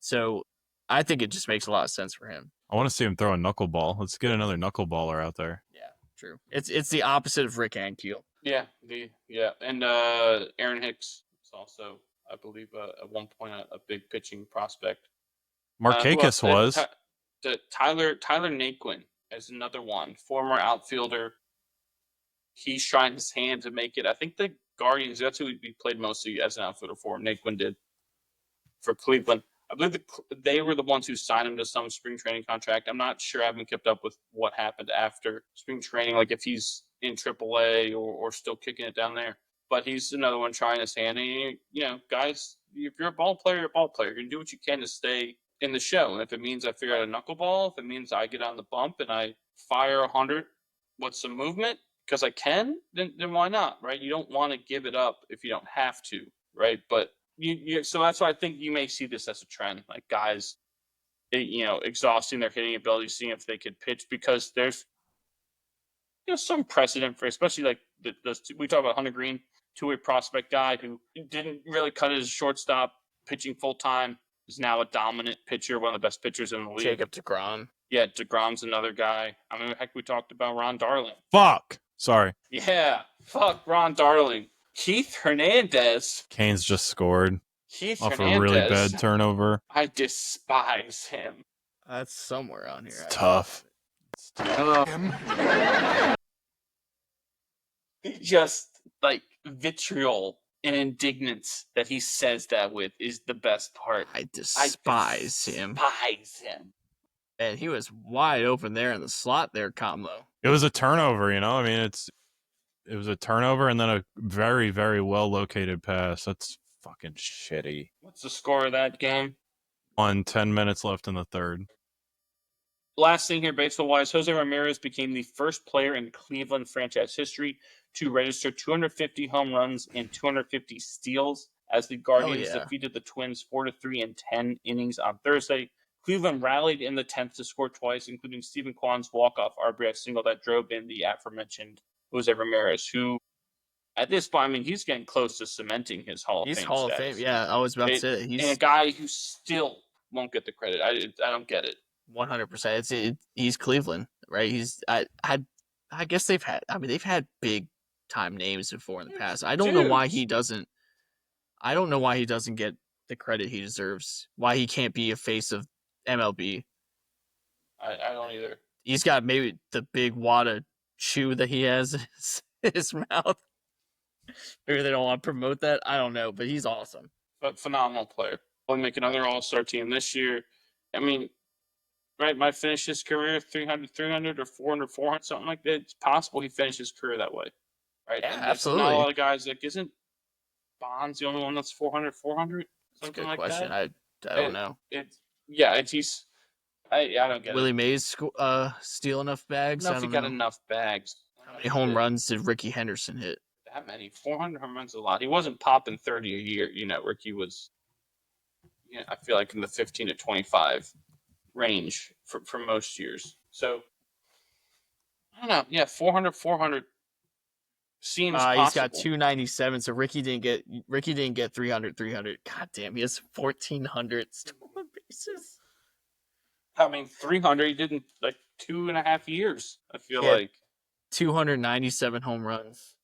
So I think it just makes a lot of sense for him. I want to see him throw a knuckleball. Let's get another knuckleballer out there. Yeah, true. It's the opposite of Rick Ankiel. Yeah, and Aaron Hicks is also, I believe, at one point a big pitching prospect. Markakis was. Tyler Naquin is another one, former outfielder. He's trying his hand to make it. I think the Guardians, that's who he played mostly as an outfielder for. Naquin did for Cleveland. I believe they were the ones who signed him to some spring training contract. I'm not sure. I haven't kept up with what happened after spring training, like if he's in AAA or still kicking it down there. But he's another one trying his hand. And, guys, if you're a ball player, you're a ball player. You're going to do what you can to stay in the show. And if it means I figure out a knuckleball, if it means I get on the bump and I fire 100 with some movement because I can, then why not, right? You don't want to give it up if you don't have to, right? But so that's why I think you may see this as a trend, like guys, exhausting their hitting ability, seeing if they could pitch, because there's some precedent for, especially like we talk about Hunter Green, two-way prospect guy who didn't really cut his shortstop pitching full time, is now a dominant pitcher, one of the best pitchers in the league. Jacob deGrom. Yeah, deGrom's another guy. I mean, heck, we talked about Ron Darling. Fuck. Sorry. Yeah, fuck Ron Darling. Keith Hernandez. Canes just scored off Hernandez, a really bad turnover. I despise him. That's somewhere on here. It's tough. Just like vitriol and indignance that he says that with is the best part. I despise him. And he was wide open there in the slot there, Combo. It was a turnover, I mean, it was a turnover and then a very, very well-located pass. That's fucking shitty. What's the score of that game? 10 minutes left in the third. Last thing here, baseball-wise, Jose Ramirez became the first player in Cleveland franchise history to register 250 home runs and 250 steals as the Guardians defeated the Twins 4-3 in 10 innings on Thursday. Cleveland rallied in the 10th to score twice, including Stephen Kwan's walk-off RBI single that drove in the aforementioned Jose Ramirez, who, at this point, I mean, he's getting close to cementing his Hall of Fame. He's Hall of Fame, yeah. I was about to say he's a guy who still won't get the credit. I don't get it. 100%. He's Cleveland, right? I guess they've had big time names before in the past. I don't know why he doesn't get the credit he deserves. Why he can't be a face of MLB. I don't either. He's got maybe the big wad of chew that he has in his mouth. Maybe they don't want to promote that. I don't know, but he's awesome. But phenomenal player. Will make another All-Star team this year. I mean, right, might finish his career 300 or 400, something like that. It's possible he finished his career that way. Right? Yeah, and absolutely. Not a lot of guys, like, isn't Bonds the only one that's 400? That's a good question. That? I don't know. I don't get Willie Mays steal enough bags? I don't know if he got enough bags. How many home runs did Ricky Henderson hit? That many. 400 home runs is a lot. He wasn't popping 30 a year. Ricky was, I feel like in the 15 to 25 range for most years. So, I don't know. Yeah, 400 seems possible. He's got 297, so Ricky didn't get 300. God damn, he has 1,400 stolen bases. I mean, 300, he did in like 2.5 years, I feel like. 297 home runs.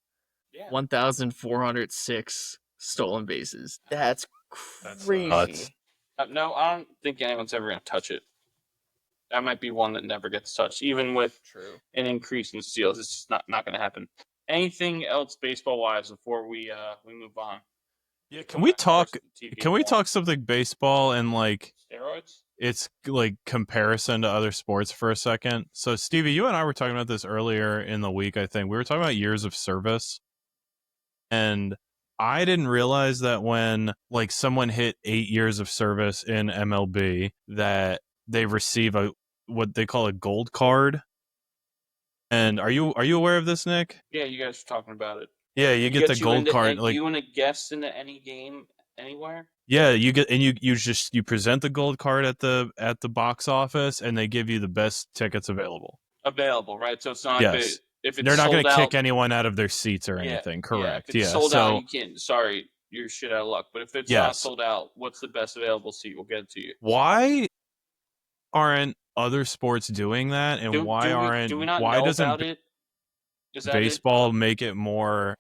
Yeah. 1,406 stolen bases. That's crazy. That's no, I don't think anyone's ever going to touch it. That might be one that never gets touched, even with an increase in steals. It's just not going to happen. Anything else baseball wise before we move on? Yeah, can we talk? Can we talk something baseball and like steroids? It's like comparison to other sports for a second. So, Stevie, you and I were talking about this earlier in the week. I think we were talking about years of service, and I didn't realize that when like someone hit 8 years of service in MLB, that they receive what they call a gold card. And are you aware of this, Nick? Yeah, you guys were talking about it. Yeah, you get the gold card. Like you and a guest into any game anywhere. Yeah, you get and you present the gold card at the box office, and they give you the best tickets available. Available, right? So it's not like if it's they're not going to kick anyone out of their seats or anything. Correct. If it's sold out, you can't. Sorry, you're shit out of luck. But if it's not sold out, what's the best available seat? We'll get it to you. Why aren't other sports doing that? And why doesn't baseball make it more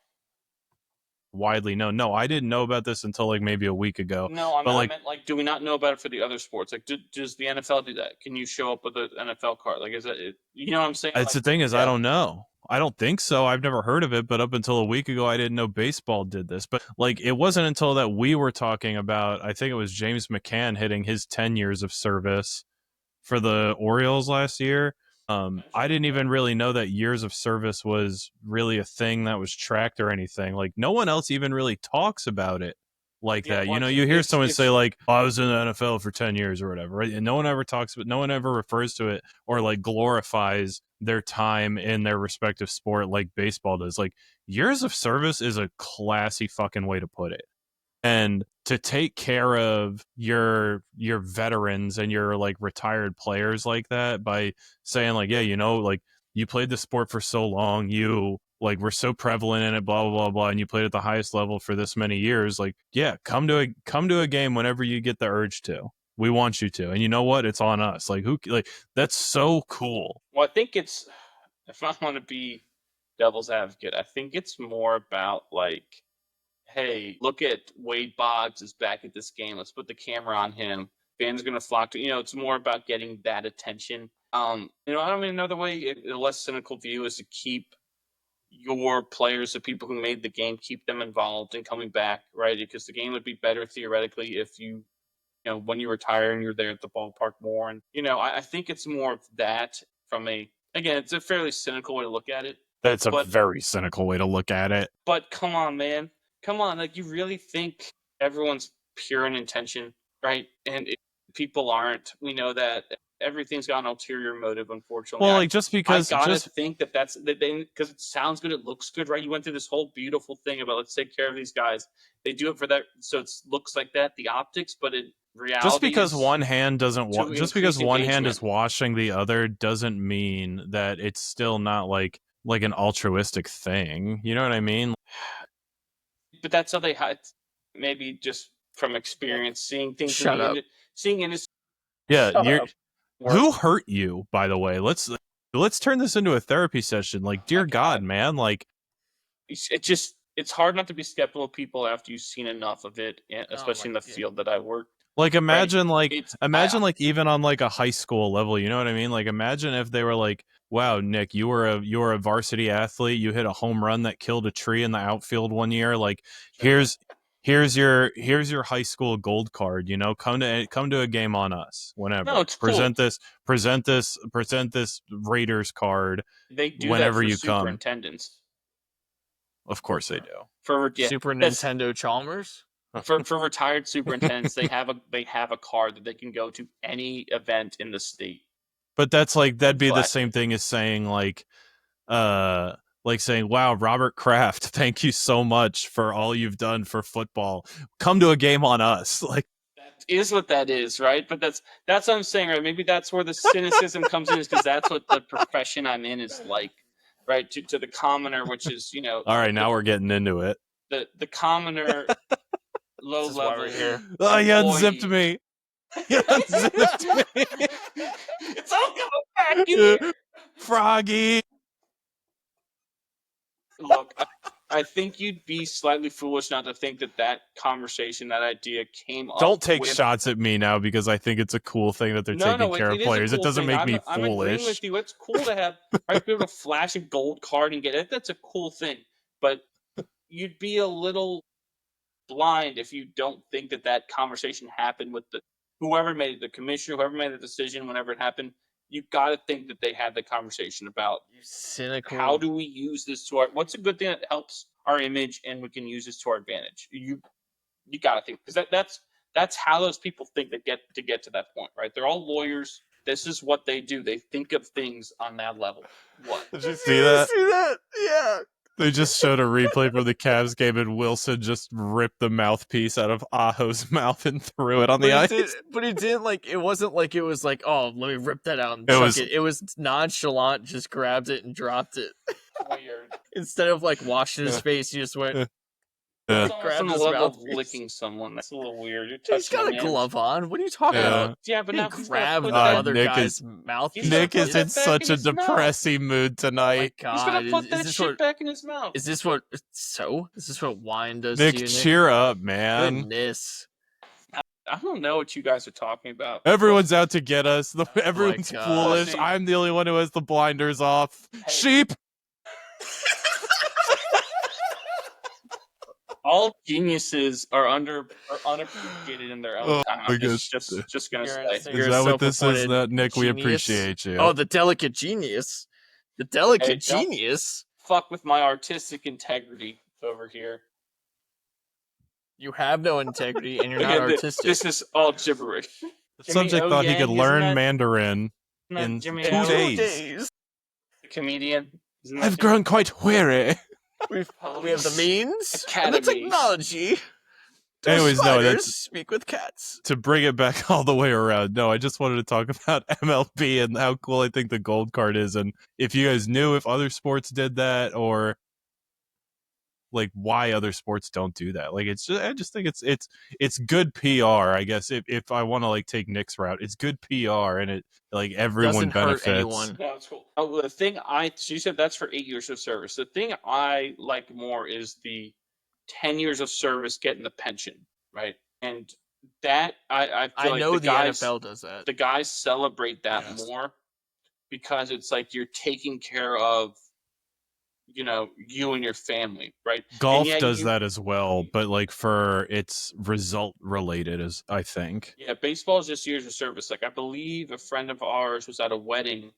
widely known? No, I didn't know about this until like maybe a week ago. No, I meant like, do we not know about it for the other sports? Like, does the NFL do that? Can you show up with an NFL card? Like, is that you know what I'm saying? That's the thing is, I don't know. I don't think so. I've never heard of it, but up until a week ago, I didn't know baseball did this. But like, it wasn't until that we were talking about, I think it was James McCann hitting his 10 years of service for the Orioles last year. I didn't even really know that years of service was really a thing that was tracked or anything. Like, no one else even really talks about it like that. You know, you hear someone say like, oh, I was in the NFL for 10 years or whatever, right? And no one ever refers to it or like glorifies their time in their respective sport like baseball does. Like, years of service is a classy fucking way to put it. And to take care of your veterans and your like retired players like that by saying like, yeah, you know, like you played the sport for so long, you like were so prevalent in it, blah blah blah blah, and you played at the highest level for this many years. Like, yeah, come to a game whenever you get the urge to. We want you to, and you know what? It's on us. Like, that's so cool. Well, I think it's, if I want to be devil's advocate, I think it's more about like, hey, look at Wade Boggs is back at this game. Let's put the camera on him. Fans are going to flock to, it's more about getting that attention. I don't mean another way, a less cynical view is to keep your players, the people who made the game, keep them involved and coming back, right? Because the game would be better theoretically if you when you retire and you're there at the ballpark more. And, I think it's more of that again, it's a fairly cynical way to look at it. That's a very cynical way to look at it. But come on, man. Come on, like, you really think everyone's pure in intention, right? And people aren't. We know that everything's got an ulterior motive, unfortunately. Well, like, just because I gotta think that's because it sounds good, it looks good, right? You went through this whole beautiful thing about let's take care of these guys. They do it for that, so it looks like that, the optics, but in reality, just because one hand is washing the other doesn't mean that it's still not like an altruistic thing. You know what I mean? But that's how they hide. Maybe just from experience, seeing things. Seeing industry. Yeah, who hurt you? By the way, let's turn this into a therapy session. Like, dear God, man, like it's hard not to be skeptical of people after you've seen enough of it, especially in the field that I work. Like, imagine even on like a high school level, you know what I mean? Like, imagine if they were like, wow, Nick, you were a varsity athlete. You hit a home run that killed a tree in the outfield one year. Like, here's your high school gold card. Come to a game on us whenever. No, it's present cool. this Raiders card. They do whenever that for you come. Superintendents. Of course they do. Super Nintendo Chalmers. For retired superintendents, they have a card that they can go to any event in the state. But that's like, that'd be the same thing as saying like saying, wow, Robert Kraft, thank you so much for all you've done for football. Come to a game on us. Like, that is what that is, right? But that's what I'm saying, right? Maybe that's where the cynicism comes in, is because that's what the profession I'm in is like, right? To the commoner, which is, all right, now we're getting into it. The commoner, low level here. Oh, you unzipped me. You unzipped me. It's all coming back in here. Froggy. Look, I think you'd be slightly foolish not to think that conversation, that idea came up. Don't take shots at me now because I think it's a cool thing that they're taking care of players. It doesn't make me I'm agreeing foolish. with you. It's cool to have right, be able to flash a gold card and get it. That's a cool thing. But you'd be a little blind if you don't think that conversation happened with whoever made it, the commissioner, whoever made the decision, whenever it happened. You've got to think that they had the conversation about cynical. How do we use this to what's a good thing that helps our image and we can use this to our advantage? You got to think, because that's how those people think that get to that point, right? They're all lawyers. This is what they do. They think of things on that level. What? Did you see that? Yeah. They just showed a replay from the Cavs game, and Wilson just ripped the mouthpiece out of Aho's mouth and threw it on the ice. But he didn't, like, it wasn't like it was like, oh, let me rip that out and chuck it. It was nonchalant, just grabbed it and dropped it. Weird. Instead of, like, washing his face, he just went... It's on the level of licking someone. That's a little weird. He's got a glove on. What are you talking about? Yeah, but now grab the other guy's mouth. Nick is in such a depressing mood tonight. Oh he's gonna put that shit back in his mouth. Is this what wine does Nick, to you, Nick? Cheer up, man. Goodness. I don't know what you guys are talking about. Everyone's out to get us. Everyone's foolish. I'm the only one who has the blinders off. Hey. Sheep! All geniuses are unappreciated in their own time. I'm just gonna say. Is that what this is, Nick? Genius? We appreciate you. Oh, the delicate genius. The delicate genius. Fuck with my artistic integrity over here. You have no integrity, and you're not artistic. This is all gibberish. The subject thought he could learn Mandarin in 2 days. The comedian. I've grown quite weary. We have the means and the technology. Anyways, no, that's speak with cats. To bring it back all the way around. No, I just wanted to talk about MLB and how cool I think the gold card is, and if you guys knew if other sports did that, or like why other sports don't do that. Like I just think it's good PR. I guess if I want to like take Nick's route, it's good PR, and it like everyone benefits. Hurt anyone. Yeah, that's cool. The thing she said that's for 8 years of service. The thing I like more is the 10 years of service getting the pension, right? And that I know the NFL does that. The guys celebrate that more because it's like you're taking care of, you and your family, right? Golf does that as well, but like for its result related, as I think. Yeah, baseball is just years of service. Like I believe a friend of ours was at a wedding,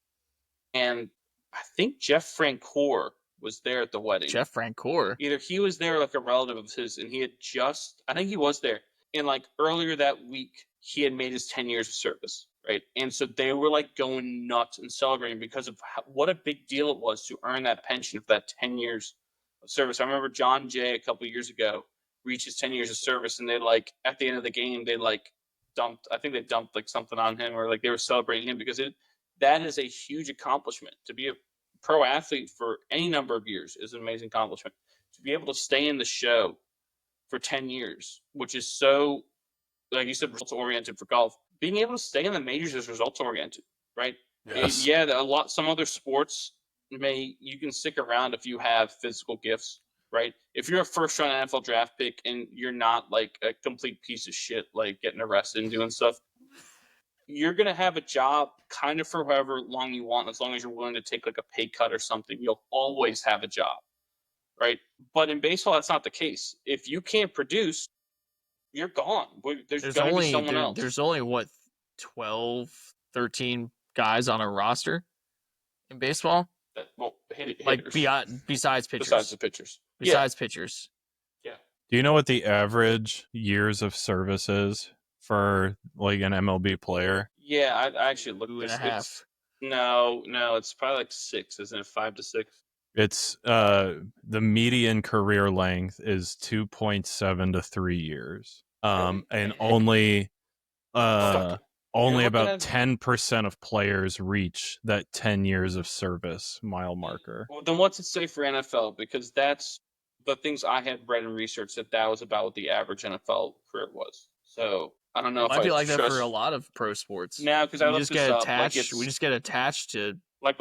and I think Jeff Francoeur was there at the wedding. Jeff Francoeur? Either he was there, like a relative of his, and I think he was there. And like earlier that week, he had made his 10 years of service. Right. And so they were like going nuts and celebrating because of what a big deal it was to earn that pension for that 10 years of service. I remember John Jay a couple of years ago reached his 10 years of service, and they like at the end of the game, they like dumped like something on him, or like they were celebrating him because that is a huge accomplishment. To be a pro athlete for any number of years is an amazing accomplishment. To be able to stay in the show for 10 years, which is so, like you said, results oriented for golf. Being able to stay in the majors is results oriented, right? Yes. Yeah, some other sports you can stick around if you have physical gifts, right? If you're a first round NFL draft pick and you're not like a complete piece of shit, like getting arrested and doing stuff, you're gonna have a job kind of for however long you want, as long as you're willing to take like a pay cut or something. You'll always have a job, right? But in baseball, that's not the case. If you can't produce, you're gone. There's going to be someone else. There's only, 12, 13 guys on a roster in baseball? Hitters. Like, besides pitchers. Besides the pitchers. Besides pitchers. Yeah. Do you know what the average years of service is for, like, an MLB player? Yeah, I actually looked at 2.5. No, it's probably like 6, isn't it? 5 to 6. It's the median career length is 2.7 to 3 years. And only about 10% of players reach that 10 years of service mile marker. Well, then what's it say for NFL? Because that's the things I had read and researched that was about what the average NFL career was. So I don't know if I feel like that for a lot of pro sports. No, because I just get attached. We just get attached to like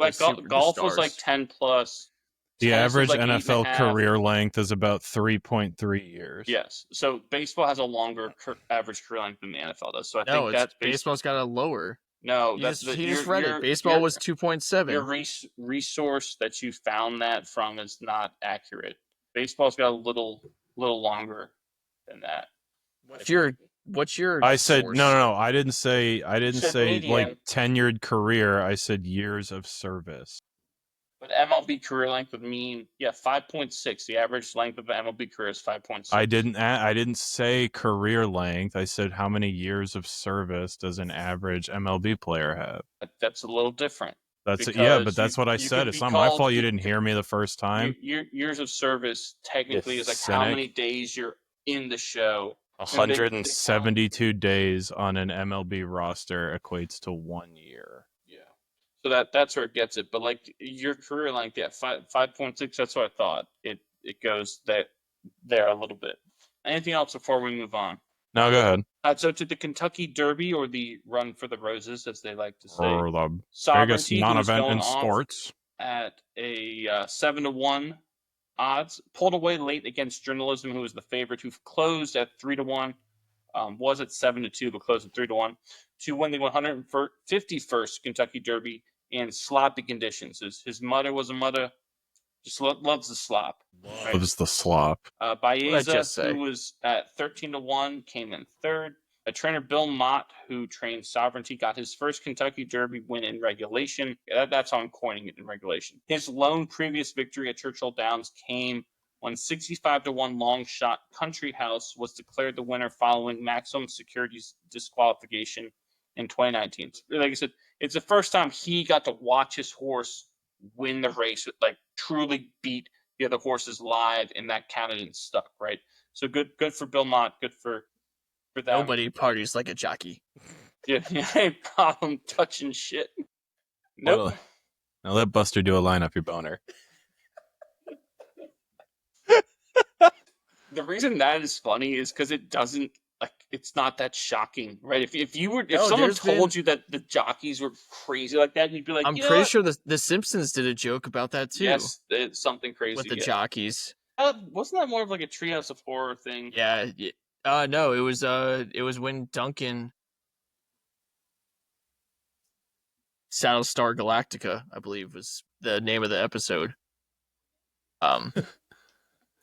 golf was like 10 plus. The Tennis is average like 8.5. NFL career length is about 3.3 years. Yes. So baseball has a longer average career length than the NFL does. So I No, think that's baseball's got a lower. No, He that's just read it. Baseball was 2.7. Your resource that you found that from is not accurate. Baseball's got a little longer than that. What's your I said source? no. I didn't say median. like tenured career. I said years of service. But MLB career length would mean 5.6. The average length of an MLB career is 5.6. I didn't say career length. I said how many years of service does an average MLB player have? That's a little different. But that's what I said. It's not my fault you didn't hear me the first time. Years of service technically is like how many days you're in the show. 172 days on an MLB roster equates to 1 year. Yeah. So that's where it gets it. But like your career length, 5.6. That's what I thought. It goes there a little bit. Anything else before we move on? No, go ahead. So to the Kentucky Derby, or the Run for the Roses, as they like to say, Or the biggest Sovereignty, non-event in sports, at a 7-1 odds, pulled away late against Journalism, who was the favorite, who closed at 3-1, was at 7-2, but closed at 3-1, to win the 151st Kentucky Derby in sloppy conditions. His mother was a mother, just loves the slop. Loves the slop. Baeza, who was at 13-1, came in third. Trainer Bill Mott, who trained Sovereignty, got his first Kentucky Derby win in regulation. That's how I'm coining it, in regulation. His lone previous victory at Churchill Downs came when 65-1 long shot Country House was declared the winner following maximum security's disqualification in 2019. Like I said, it's the first time he got to watch his horse win the race, like truly beat the other horses live, and that counted and stuck, right? So good for Bill Mott. Good for them. Nobody parties like a jockey. Yeah, ain't problem touching shit. Nope. Now let Buster do a lineup, your boner. The reason that is funny is because it doesn't, like, it's not that shocking, right? If someone told you that the jockeys were crazy like that, you'd be like, I'm pretty sure the Simpsons did a joke about that too. Yes, it's something crazy with the jockeys. Wasn't that more of like a Treehouse of Horror thing? Yeah. No, it was when Duncan Battlestar Galactica, I believe, was the name of the episode.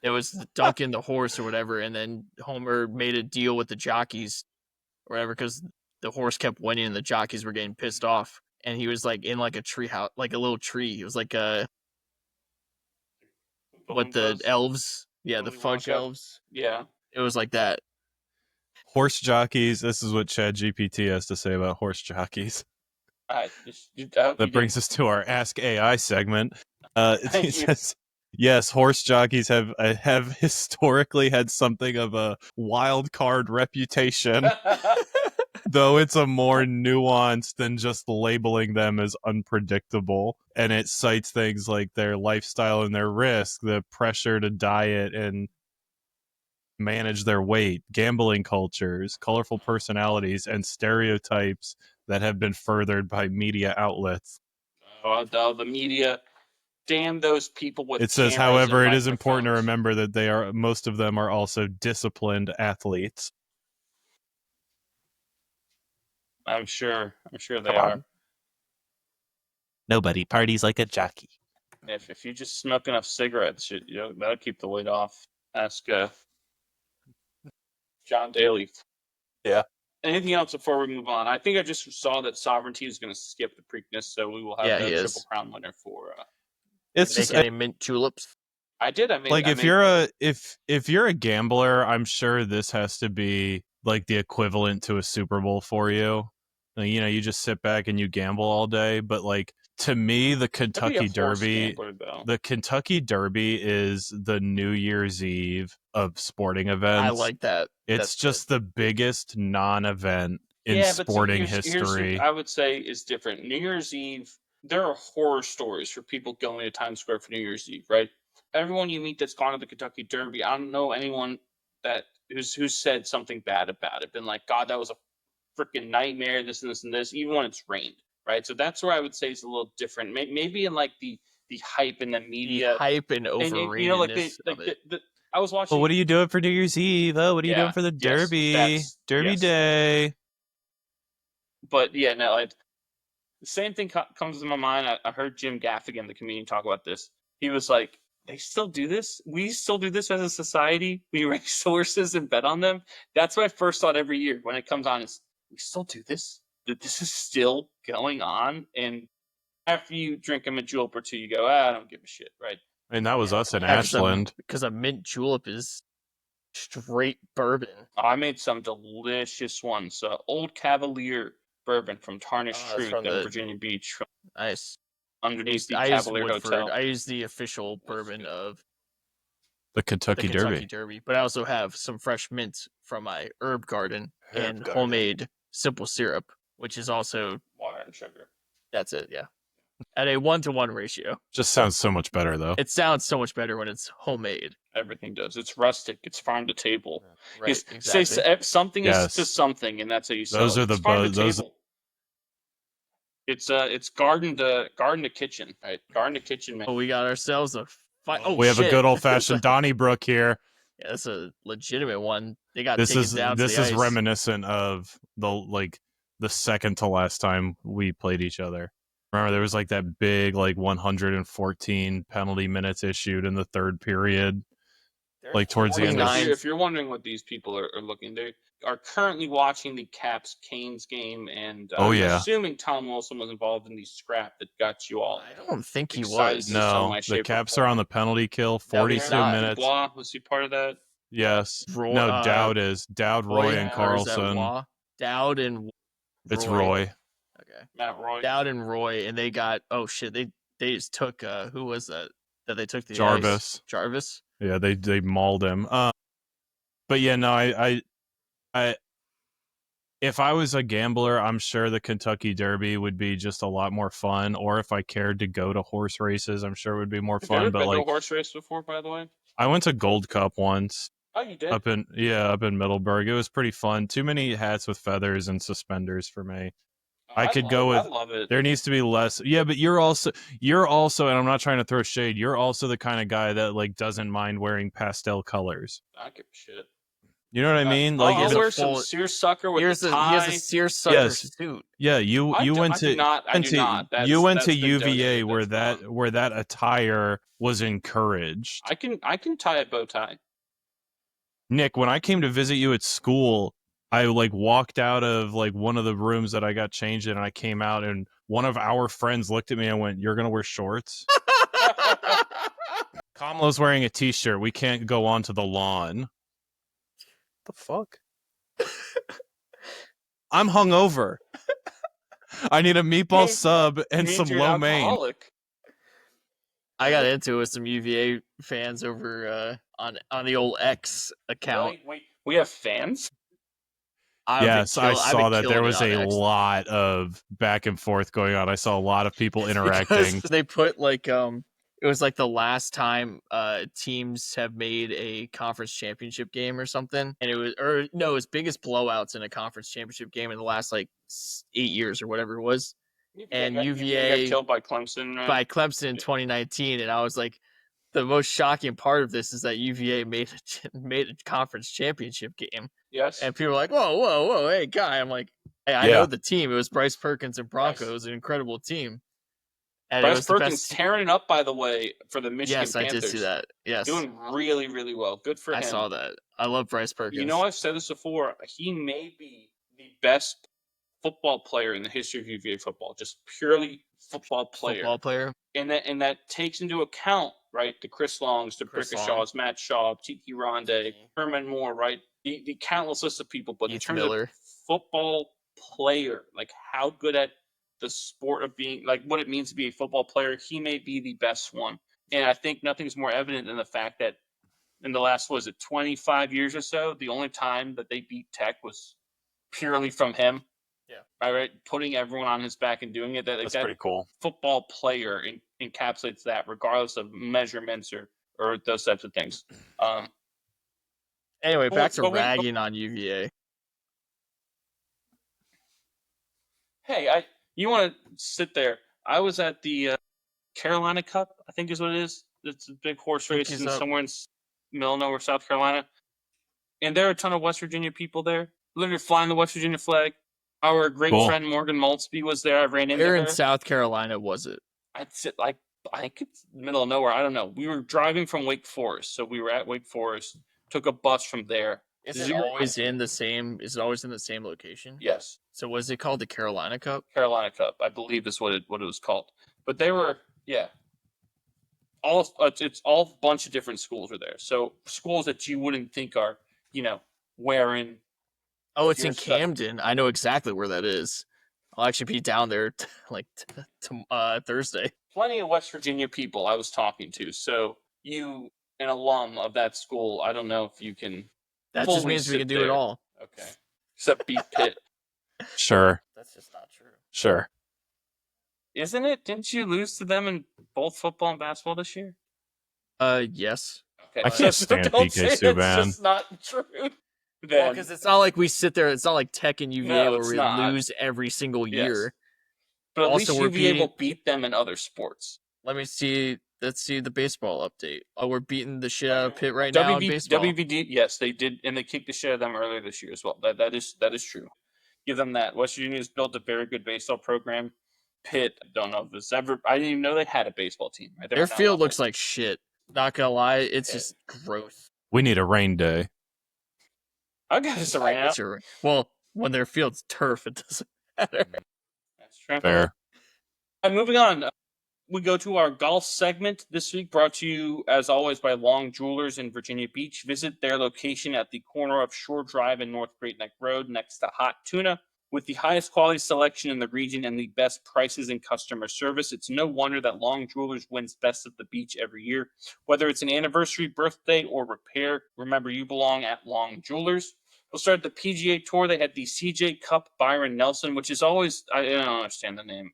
It was Duncan the horse or whatever, and then Homer made a deal with the jockeys or whatever because the horse kept winning and the jockeys were getting pissed off. And he was like in like a tree house, like a little tree. It was like the elves, the fudge elves. Yeah, it was like that. Horse jockeys. This is what ChatGPT has to say about horse jockeys. That brings us to our Ask AI segment. It says, yes, horse jockeys have historically had something of a wild card reputation, though it's a more nuanced than just labeling them as unpredictable. And it cites things like their lifestyle and their risk, the pressure to diet and manage their weight, gambling cultures, colorful personalities, and stereotypes that have been furthered by media outlets. The media, damn those people with. It says, however, it is important to remember that most of them are also disciplined athletes. I'm sure they are. Nobody parties like a jockey. If you just smoke enough cigarettes, that'll keep the weight off. Ask John Daly. Yeah. Anything else before we move on? I think I just saw that Sovereignty is going to skip the Preakness, so we will have the Triple Crown winner for. It's just any mint juleps. I did. If you're a gambler, I'm sure this has to be like the equivalent to a Super Bowl for you. Like, you just sit back and you gamble all day. But like to me, the Kentucky Derby is the New Year's Eve of sporting events. I like that. It's just the biggest non-event in sporting history. Here's what I would say is different. New Year's Eve, there are horror stories for people going to Times Square for New Year's Eve, right? Everyone you meet that's gone to the Kentucky Derby, I don't know anyone who's said something bad about it. Been like, God, that was a freaking nightmare, this and this and this, even when it's rained, right? So that's where I would say it's a little different. Maybe in like the the hype and the The media. hype and And overratedness you know, like of it. I was watching. Well, what are you doing for New Year's Eve? Oh, what are you Yeah, doing for the yes, Derby? Derby yes. day. But yeah, no, like the same thing comes to my mind. I heard Jim Gaffigan, the comedian, talk about this. He was like, "They still do this. We still do this as a society. We raise horses and bet on them." That's my first thought every year when it comes on. Is we still do this? That this is still going on? And after you drink them a julep or two, you go, I don't give a shit, right? I mean, that was us in Yeah, Ashland. because a mint julep is straight bourbon. I made some delicious ones. Old Cavalier bourbon from Tarnished Oh, that's Truth from in the- Virginia Beach, from Nice. underneath the I use Cavalier Woodford. Hotel. I use the official bourbon good. of The the Kentucky Kentucky Derby. Derby, but I also have some fresh mint from my herb garden and garden. homemade simple syrup, which is also Water and sugar. that's it. Yeah, at a 1-to-1 ratio. Just sounds so much better, though. It sounds so much better when it's homemade. Everything does. It's rustic. It's farm to table. Right. Say Exactly. something is to Yes. something, and that's how you sell Those it. are the It's farm to those- table. It's garden to kitchen, right? Garden to kitchen, man. Oh, we got ourselves a fight. Oh, we have a shit. good old fashioned Donnybrook here. Yeah, that's a legitimate one. They got This taken is down to this the is ice. reminiscent of the second to last time we played each other. Remember, there was like that big 114 penalty minutes issued in the third period. Like towards the end of If you're wondering what these people are looking, they are currently watching the Caps Canes game, and I'm assuming Tom Wilson was involved in the scrap that got you all. I don't think he excited was. in some No, way, the shape, or Caps form. are on the penalty kill. 42 not. minutes. Dubois, was he part of that? Yes. Roy, No, Dowd is. Dowd, Roy, and or is that Carlson. Waugh? Dowd and Roy. It's Roy. Okay. Matt Roy. Dowd and Roy, and they got they just took who was that they took the Jarvis. ice? Jarvis. Yeah, they mauled him. But yeah, no, I if I was a gambler, I'm sure the Kentucky Derby would be just a lot more fun. Or if I cared to go to horse races, I'm sure it would be more Have you ever fun. But been to a horse race before, by the way? I went to Gold Cup once. Oh, you did? Up in Middleburg. It was pretty fun. Too many hats with feathers and suspenders for me. I love it. There needs to be less. Yeah, but you're also, and I'm not trying to throw shade. You're also the kind of guy that doesn't mind wearing pastel colors. I don't give a shit. You know what I mean? I'll wear some seersucker with a tie. He has a seersucker suit. Yeah, you went to UVA where that attire was encouraged. I can tie a bow tie. Nick, when I came to visit you at school, I walked out of one of the rooms that I got changed in, and I came out, and one of our friends looked at me and went, "You're gonna wear shorts?" Kamala's wearing a t-shirt. We can't go onto the lawn. The fuck? I'm hungover. I need a meatball sub and some lo mein. I got into it with some UVA fans over on the old X account. Wait, we have fans? Yes, I saw that there was a lot of back and forth going on. I saw a lot of people interacting. They put it was the last time teams have made a conference championship game or something, and it was biggest blowouts in a conference championship game in the last 8 years or whatever it was. And UVA got killed by Clemson, right? By Clemson in 2019, and I was like, the most shocking part of this is that UVA made a conference championship game. Yes. And people were like, whoa, hey, guy. I'm like, hey, I know the team. It was Bryce Perkins and Broncos, an incredible team. And Bryce Perkins tearing it up, by the way, for the Michigan Panthers. Yes, I did see that. Yes. Doing really, really well. Good for him. I saw that. I love Bryce Perkins. You know, I've said this before. He may be the best football player in the history of UVA football. Just purely football player. And that takes into account, right, the Chris Longs, the Brickashaws, Matt Shaw, Tiki Ronde, Herman Moore, right? The countless list of people. But in terms of football player, how good at the sport of being, what it means to be a football player, he may be the best one. And I think nothing's more evident than the fact that in the last, 25 years or so, the only time that they beat Tech was purely from him. Yeah. Right? Putting everyone on his back and doing it. That's pretty cool. Football player encapsulates that, regardless of measurements or those types of things. Anyway, back to ragging on UVA. Hey, you want to sit there. I was at the Carolina Cup, I think is what it is. It's a big horse race in somewhere in middle of nowhere, South Carolina. And there are a ton of West Virginia people there, literally flying the West Virginia flag. Our great friend Morgan Maltzby was there. I ran into her. Where in South Carolina was it? I'd sit like, I think it's middle of nowhere. I don't know. We were driving from Wake Forest, so we were at Wake Forest. Took a bus from there. Is it always in the same? Is it always in the same location? Yes. So was it called the Carolina Cup? Carolina Cup, I believe, is what it was called. But they were, it's all bunch of different schools are there. So schools that you wouldn't think are, wearing. Oh, it's in Camden. I know exactly where that is. I'll actually be down there Thursday. Plenty of West Virginia people I was talking to. So you, an alum of that school, I don't know if you can. That just means we can do it all. Okay. Except beat Pitt. Sure. That's just not true. Sure. Isn't it? Didn't you lose to them in both football and basketball this year? Yes. Okay. I can't stand PK Subban. It's just not true. Well, because it's not like we sit there. It's not like Tech and UVA where we lose every single year. Yes. But at least UVA will beat them in other sports. Let me see. Let's see the baseball update. Oh, we're beating the shit out of Pitt right now in baseball. WVD, yes, they did, and they kicked the shit out of them earlier this year as well. That is true. Give them that. West Virginia's built a very good baseball program. Pitt, don't know if this ever. I didn't even know they had a baseball team. Right? Their field looks like shit. Not gonna lie, it's just gross. We need a rain day. I got this rain out. Well, when their field's turf, it doesn't matter. That's true. Fair. Moving on. We go to our golf segment this week, brought to you, as always, by Long Jewelers in Virginia Beach. Visit their location at the corner of Shore Drive and North Great Neck Road next to Hot Tuna. With the highest quality selection in the region and the best prices and customer service, it's no wonder that Long Jewelers wins Best of the Beach every year. Whether it's an anniversary, birthday, or repair, remember you belong at Long Jewelers. We'll start the PGA Tour. They had the CJ Cup Byron Nelson, which is always, I don't understand the name.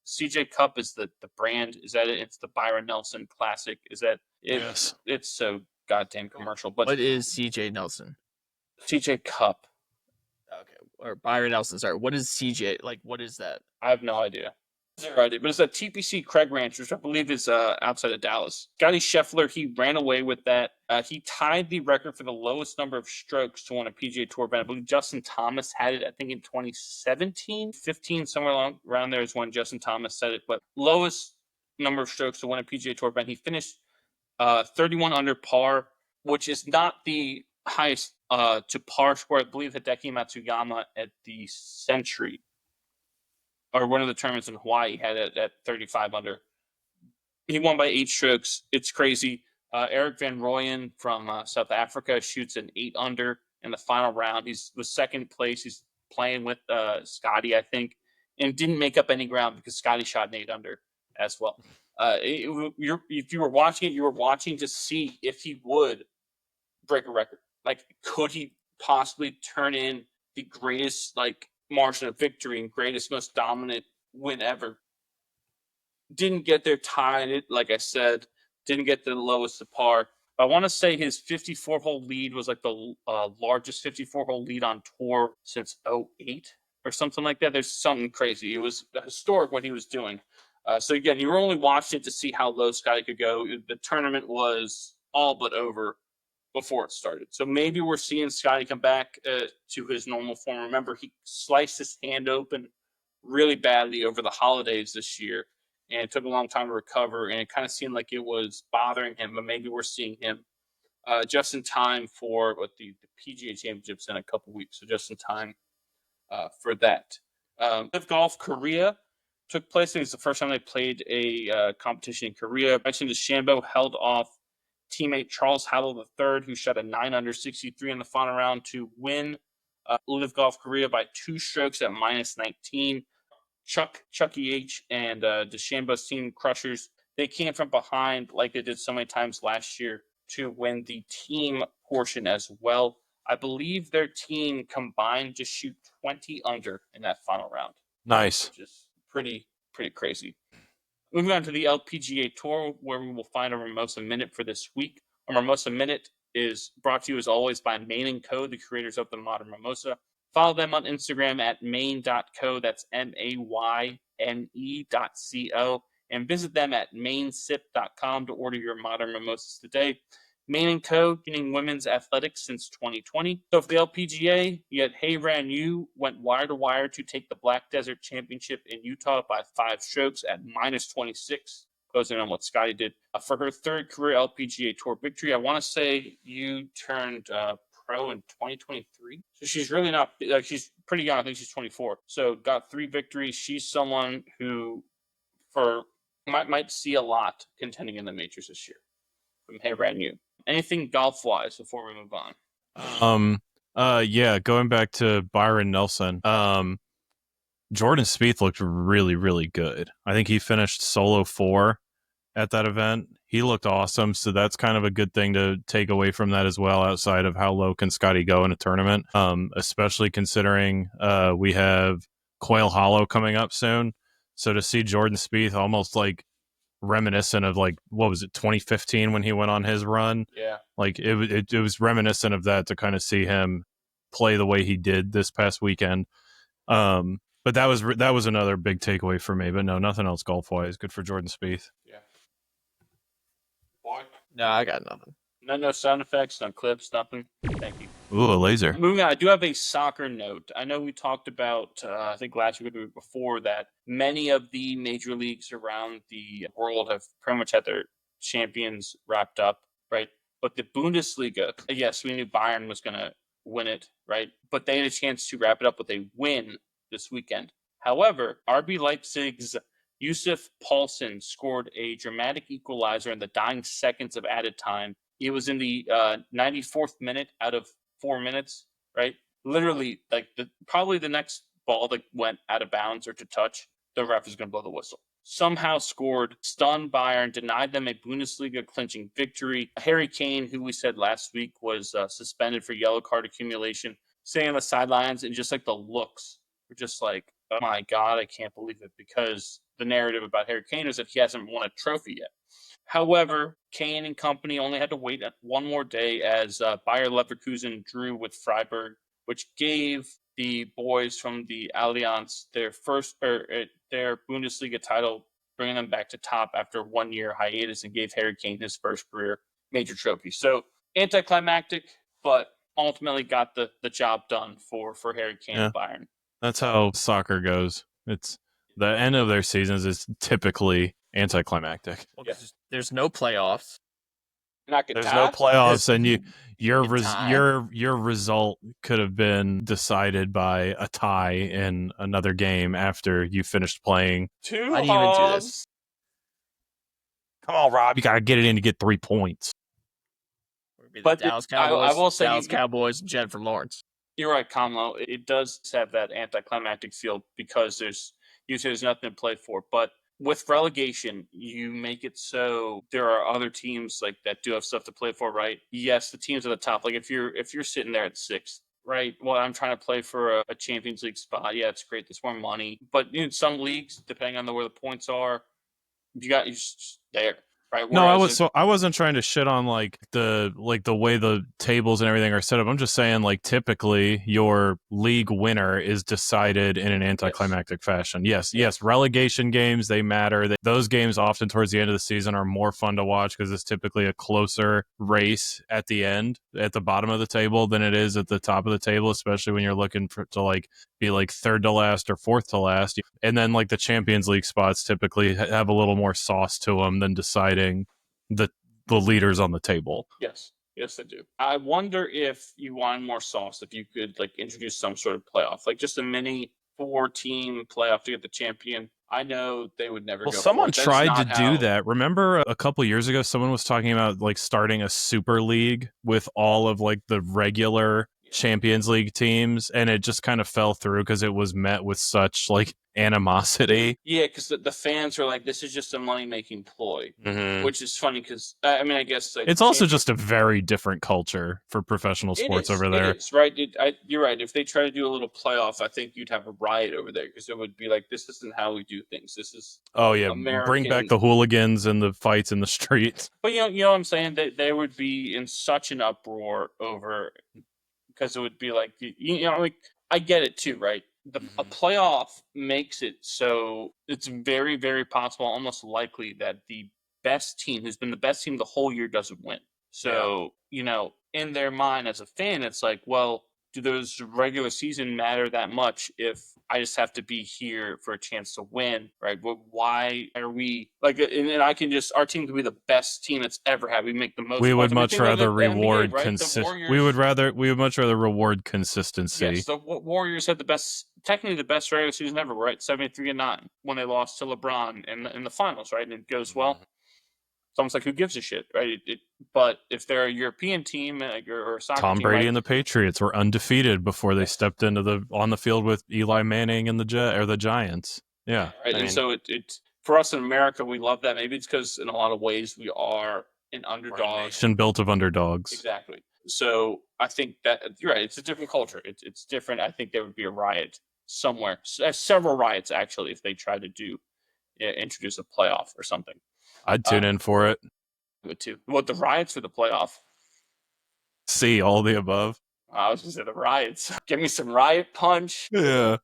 CJ Cup is the brand. Is that it? It's the Byron Nelson Classic. Is that it? Yes. It's so goddamn commercial. But what is CJ Nelson? CJ Cup. Okay. Or Byron Nelson, sorry. What is CJ? Like, what is that? I have no idea. Zero idea. But it's a TPC Craig Ranch, which I believe is outside of Dallas. Scotty Scheffler, he ran away with that. He tied the record for the lowest number of strokes to win a PGA Tour event. I believe Justin Thomas had it, I think, in 2017, 15, somewhere around there is when Justin Thomas said it. But lowest number of strokes to win a PGA Tour event. He finished 31 under par, which is not the highest to par score. I believe Hideki Matsuyama at the Century, or one of the tournaments in Hawaii, had it at 35 under. He won by 8 strokes. It's crazy. Eric Van Rooyen from South Africa shoots an 8 under in the final round. He was second place. He's playing with Scotty, I think, and didn't make up any ground because Scotty shot an 8 under as well. If you were watching it, you were watching to see if he would break a record. Like, could he possibly turn in the greatest, margin of victory and greatest, most dominant win ever? Didn't get there, tied it, like I said. Didn't get the lowest to par. I want to say his 54-hole lead was the largest 54-hole lead on tour since 2008 or something like that. There's something crazy. It was historic what he was doing. So again, you were only watching it to see how low Scotty could go. The tournament was all but over before it started. So maybe we're seeing Scotty come back to his normal form. Remember, he sliced his hand open really badly over the holidays this year, and it took a long time to recover, and it kind of seemed like it was bothering him, but maybe we're seeing him just in time for the PGA Championships in a couple weeks, so just in time for that. Live Golf Korea took place. I think it's the first time they played a competition in Korea. Bryson DeChambeau held off teammate Charles Howell III, who shot a 9 under 63 in the final round to win Live Golf Korea by 2 strokes at -19. Chucky H and DeChambeau's team Crushers, they came from behind like they did so many times last year to win the team portion as well. I believe their team combined to shoot 20 under in that final round. Nice. Which is pretty crazy. Moving on to the LPGA Tour, where we will find a Mimosa Minute for this week. A Mimosa Minute is brought to you, as always, by Maine & Co., the creators of the modern mimosa. Follow them on Instagram at maine.co. That's MAYNE.co. And visit them at mainsip.com to order your modern mimosas today. Main & Co. Getting women's athletics since 2020. So for the LPGA, you got Hey Ran Yu went wire to wire to take the Black Desert Championship in Utah by 5 strokes at -26, closing on what Scotty did. For her third career LPGA Tour victory, I want to say you turned pro in 2023. So she's really not, she's pretty young. I think she's 24. So got 3 victories. She's someone who might see a lot contending in the majors this year from Hey Ran Yu. Anything golf-wise before we move on? Yeah, going back to Byron Nelson. Jordan Spieth looked really, really good. I think he finished solo 4 at that event. He looked awesome, so that's kind of a good thing to take away from that as well, outside of how low can Scotty go in a tournament, especially considering we have Quail Hollow coming up soon. So to see Jordan Spieth almost like reminiscent of like, what was it, 2015 when he went on his run? Yeah. Like it was reminiscent of that to kind of see him play the way he did this past weekend. But that was another big takeaway for me. But no, nothing else golf wise. Good for Jordan Spieth. Yeah. Boy. No, I got nothing. No sound effects, no clips, nothing. Thank you. Ooh, a laser. Moving on, I do have a soccer note. I know we talked about, I think last week or the week before, that many of the major leagues around the world have pretty much had their champions wrapped up, right? But the Bundesliga, yes, we knew Bayern was going to win it, right? But they had a chance to wrap it up with a win this weekend. However, RB Leipzig's Yusuf Paulsen scored a dramatic equalizer in the dying seconds of added time. It was in the 94th minute out of 4 minutes, right? Literally, like probably the next ball that went out of bounds or to touch, the ref is going to blow the whistle. Somehow scored, stunned Bayern, denied them a Bundesliga clinching victory. Harry Kane, who we said last week was suspended for yellow card accumulation, sitting on the sidelines, and just like the looks were just like, oh my God, I can't believe it, because the narrative about Harry Kane is that he hasn't won a trophy yet. However, Kane and company only had to wait one more day as Bayer Leverkusen drew with Freiburg, which gave the boys from the Allianz their first their Bundesliga title, bringing them back to top after 1 year hiatus, and gave Harry Kane his first career major trophy. So anticlimactic, but ultimately got the job done for Harry Kane and Bayern. That's how soccer goes. It's the end of their seasons is typically anticlimactic. Well, there's no playoffs. There's no playoffs, and your result could have been decided by a tie in another game after you finished playing. I didn't even do this. Come on, Rob, you gotta get it in to get 3 points. But Dallas Cowboys, I will say Dallas Cowboys, Jennifer Lawrence. You're right, Kamlo. It does have that anticlimactic feel because there's nothing to play for. But with relegation, you make it so there are other teams like that do have stuff to play for, right? Yes, the teams at the top. Like if you're sitting there at 6th, right? Well, I'm trying to play for a Champions League spot. Yeah, it's great. There's more money. But in some leagues, depending on where the points are, you're just there. Right. No, I wasn't trying to shit on like the way the tables and everything are set up. I'm just saying, like, typically your league winner is decided in an anticlimactic fashion. Yes, relegation games, they matter. Those games often towards the end of the season are more fun to watch because it's typically a closer race at the end, at the bottom of the table, than it is at the top of the table, especially when you're looking to like be like 3rd to last or 4th to last. And then like the Champions League spots typically have a little more sauce to them than deciding the leaders on the table. Yes, they do. I wonder if you want more sauce, if you could like introduce some sort of playoff, like just a mini 4-team playoff to get the champion. I know they would never. Well, someone tried to do that. Remember a couple years ago, someone was talking about like starting a super league with all of like the regular Champions League teams, and it just kind of fell through because it was met with such like animosity. Yeah, because the fans are like, this is just a money-making ploy, mm-hmm. Which is funny because, I mean, I guess... like, it's also just a very different culture for professional sports over there. It is, right? You're right. If they try to do a little playoff, I think you'd have a riot over there because it would be like, this isn't how we do things. This is American. Bring back the hooligans and the fights in the streets. But you know what I'm saying? They would be in such an uproar over... because it would be like, like, I get it too, right? a playoff makes it so it's very, very possible, almost likely, that the best team, who's been the best team the whole year, doesn't win. So, in their mind as a fan, it's like, well, do those regular season matter that much if I just have to be here for a chance to win, right? But why are we like? And I can just, our team could be the best team that's ever had. We make the most. We would points. much rather reward consistency. We would much rather reward consistency. Yes, the Warriors had technically the best regular season ever, right? 73-9 when they lost to LeBron in the finals, right? And it goes well. It's almost like, who gives a shit, right? But if they're a European team or a soccer Tom team, Brady and the Patriots were undefeated before they stepped on the field with Eli Manning and the Giants. Yeah, right. So it's for us in America, we love that. Maybe it's because in a lot of ways we are an underdog, nation built of underdogs. Exactly. So I think that you're right. It's a different culture. It's different. I think there would be a riot somewhere. Several riots actually if they tried to introduce a playoff or something. I'd tune in for it. Would too. What, the riots or the playoff? See, all the above. I was going to say the riots. Give me some riot punch. Yeah.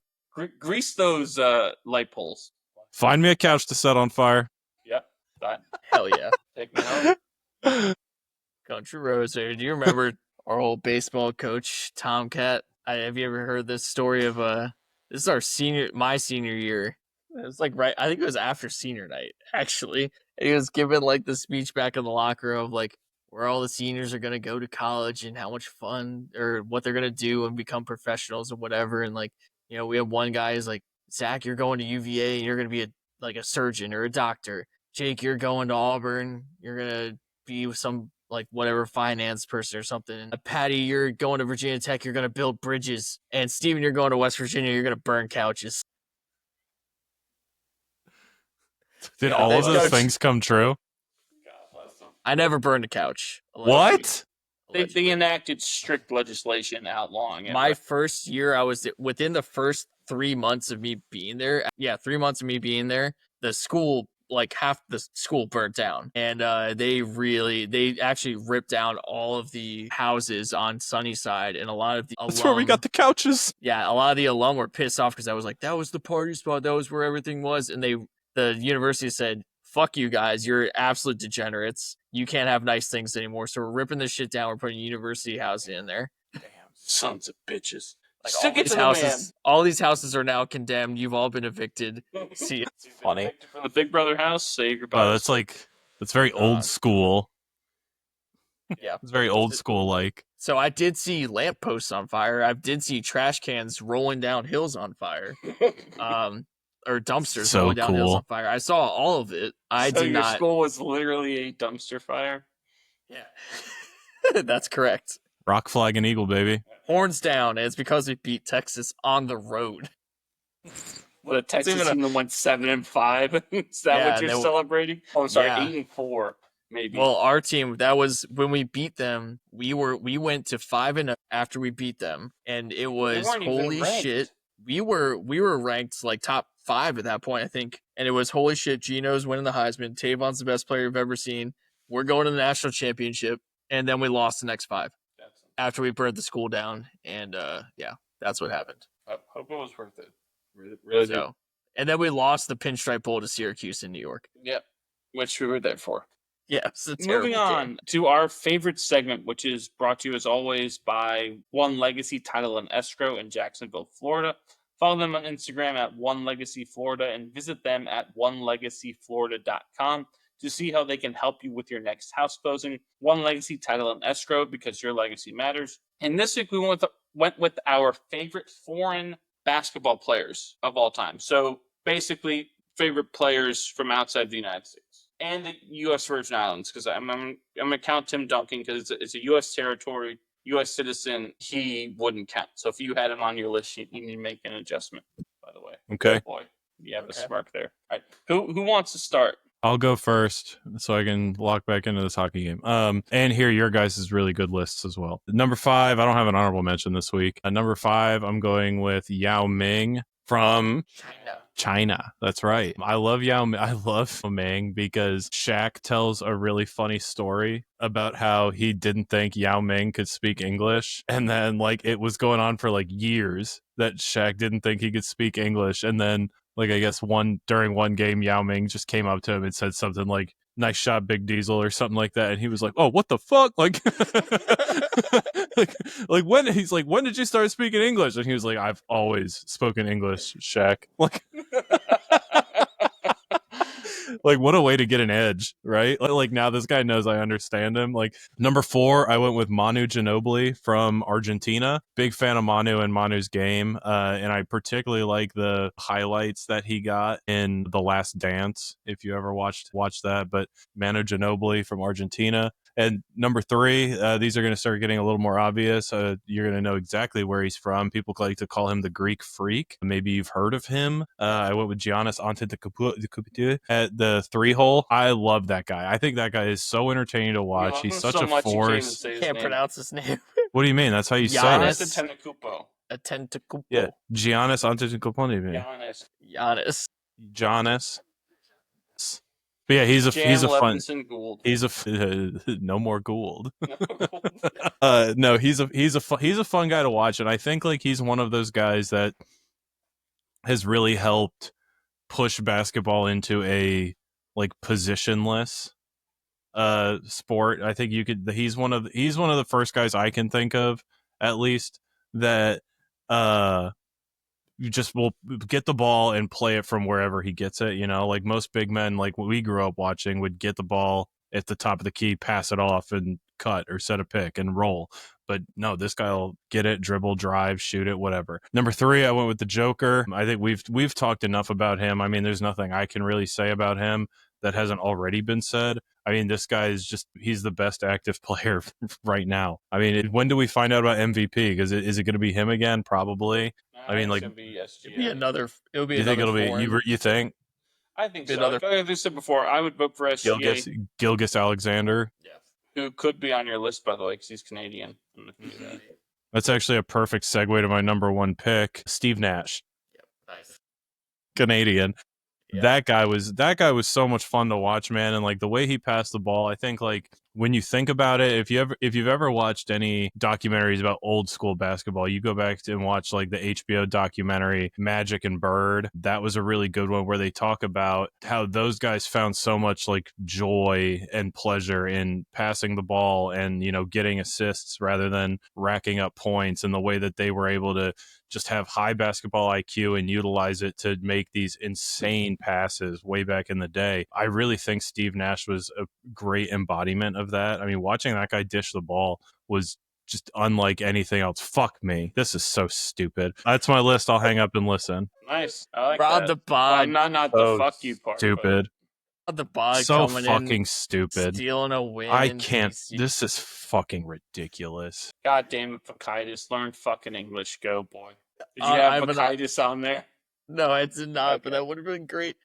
Grease those light poles. Find me a couch to set on fire. Yep. Hell yeah. Take me home. Country Roads. Do you remember our old baseball coach, Tomcat? Have you ever heard this story of this is my senior year. It was like I think it was after senior night, actually. And he was giving like the speech back in the locker room of like where all the seniors are going to go to college and how much fun or what they're going to do and become professionals or whatever. And like, we have one guy who's like, Zach, you're going to UVA and you're going to be a surgeon or a doctor. Jake, you're going to Auburn. You're going to be some like whatever finance person or something. And Patty, you're going to Virginia Tech. You're going to build bridges. And Steven, you're going to West Virginia. You're going to burn couches. Did all of those things come true? I never burned a couch. What? They enacted strict legislation outlawing it. My first year, I was within the first 3 months of me being there. Yeah, 3 months of me being there. The school, like half the school burnt down. And they actually ripped down all of the houses on Sunnyside. And a lot of the That's where we got the couches. Yeah, a lot of the alum were pissed off because I was like, that was the party spot. That was where everything was. And the university said, fuck you guys, you're absolute degenerates. You can't have nice things anymore. So we're ripping this shit down. We're putting university housing in there. Damn, sons of bitches. Like all these houses are now condemned. You've all been evicted. See, it's funny. From the Big Brother house, say goodbye. Oh, that's very old school. Yeah. It's very old school like. So I did see lampposts on fire. I did see trash cans rolling down hills on fire. Or dumpsters rolling down hills on fire. I saw all of it. Your school was literally a dumpster fire? Yeah. That's correct. Rock, flag, and eagle, baby. Horns down. And it's because we beat Texas on the road. Well, the Texas team went 7-5. Is that what you're celebrating? Oh, I'm sorry, 8-4. Maybe. Well, our team, that was when we beat them. We went to 5-0 after we beat them, and it was holy shit. We were ranked like top 5 at that point, I think, and it was holy shit. Gino's winning the Heisman. Tavon's the best player I've ever seen. We're going to the national championship, and then we lost the next 5 after we burned the school down, and that's what happened. I hope it was worth it. Really so, do. And then we lost the Pinstripe Bowl to Syracuse in New York. Yep, which we were there for. Yeah. Moving on to our favorite segment, which is brought to you as always by One Legacy Title and Escrow in Jacksonville, Florida. Follow them on Instagram at One Legacy Florida and visit them at onelegacyflorida.com to see how they can help you with your next house closing. One Legacy Title and Escrow, because your legacy matters. And this week we went with our favorite foreign basketball players of all time. So basically, favorite players from outside the United States and the U.S. Virgin Islands, because I'm going to count Tim Duncan because it's a U.S. territory, U.S. citizen. He wouldn't count. So if you had him on your list, you need to make an adjustment, by the way. Okay. Oh boy, you have a smirk there. All right. Who wants to start? I'll go first so I can lock back into this hockey game. And hear your guys' really good lists as well. Number 5, I don't have an honorable mention this week. Number 5, I'm going with Yao Ming from China. That's right. I love Yao Ming because Shaq tells a really funny story about how he didn't think Yao Ming could speak English. And then like it was going on for like years that Shaq didn't think he could speak English. And then like I guess during one game, Yao Ming just came up to him and said something like, "Nice shot, Big Diesel," or something like that. And he was like, "Oh, what the fuck?" Like, like when did you start speaking English? And he was like, "I've always spoken English, Shaq." Like, like what a way to get an edge, right? Like now this guy knows I understand him. Like number 4, I went with Manu Ginobili from Argentina. Big fan of Manu and Manu's game, and I particularly like the highlights that he got in The Last Dance. If you ever watched that, but Manu Ginobili from Argentina. And number 3, these are going to start getting a little more obvious. You're going to know exactly where he's from. People like to call him the Greek Freak. Maybe you've heard of him. I went with Giannis Antetokounmpo at the 3-hole. I love that guy. I think that guy is so entertaining to watch. He's such a force. You can't pronounce his name. What do you mean? That's how you say Giannis it. Antetokounmpo. Yeah, Giannis Antetokounmpo. Giannis. But yeah, he's a fun. He's no more Gould. No, he's a fun guy to watch, and I think like he's one of those guys that has really helped push basketball into a like positionless sport. I think he's one of the first guys I can think of, at least, that you just will get the ball and play it from wherever he gets it. You know, like most big men, like what we grew up watching, would get the ball at the top of the key, pass it off, and cut or set a pick and roll. But no, this guy will get it, dribble, drive, shoot it, whatever. Number 3, I went with the Joker. I think we've talked enough about him. I mean, there's nothing I can really say about him that hasn't already been said. I mean, this guy is he's the best active player right now. I mean, when do we find out about MVP? Because is it going to be him again? Probably. I mean, like, it'll be another. You think it'll be? You think? I think so. Like I said before, I would vote for SGA. Gilgeous Alexander. Yeah. Who could be on your list, by the way, because he's Canadian. That's actually a perfect segue to my number 1 pick, Steve Nash. Yep, nice. Canadian. Yeah. That guy was so much fun to watch, man, and like the way he passed the ball. I think like when you think about it, if you've ever watched any documentaries about old school basketball, you go back and watch like the HBO documentary Magic and Bird. That was a really good one where they talk about how those guys found so much like joy and pleasure in passing the ball and, you know, getting assists rather than racking up points, and the way that they were able to just have high basketball IQ and utilize it to make these insane passes way back in the day. I really think Steve Nash was a great embodiment of that. I mean, watching that guy dish the ball was just unlike anything else. Fuck me. This is so stupid. That's my list. I'll hang up and listen. Nice. I like Rob that. the pod. Well, not so the fuck you part. Stupid. The pod So coming fucking in, stupid. stealing a win. I can't. This is fucking ridiculous. God damn it, Fakaitis. Learn fucking English. Go, boy. Did you have Fakaitis on there? No, I did not, but that would have been great.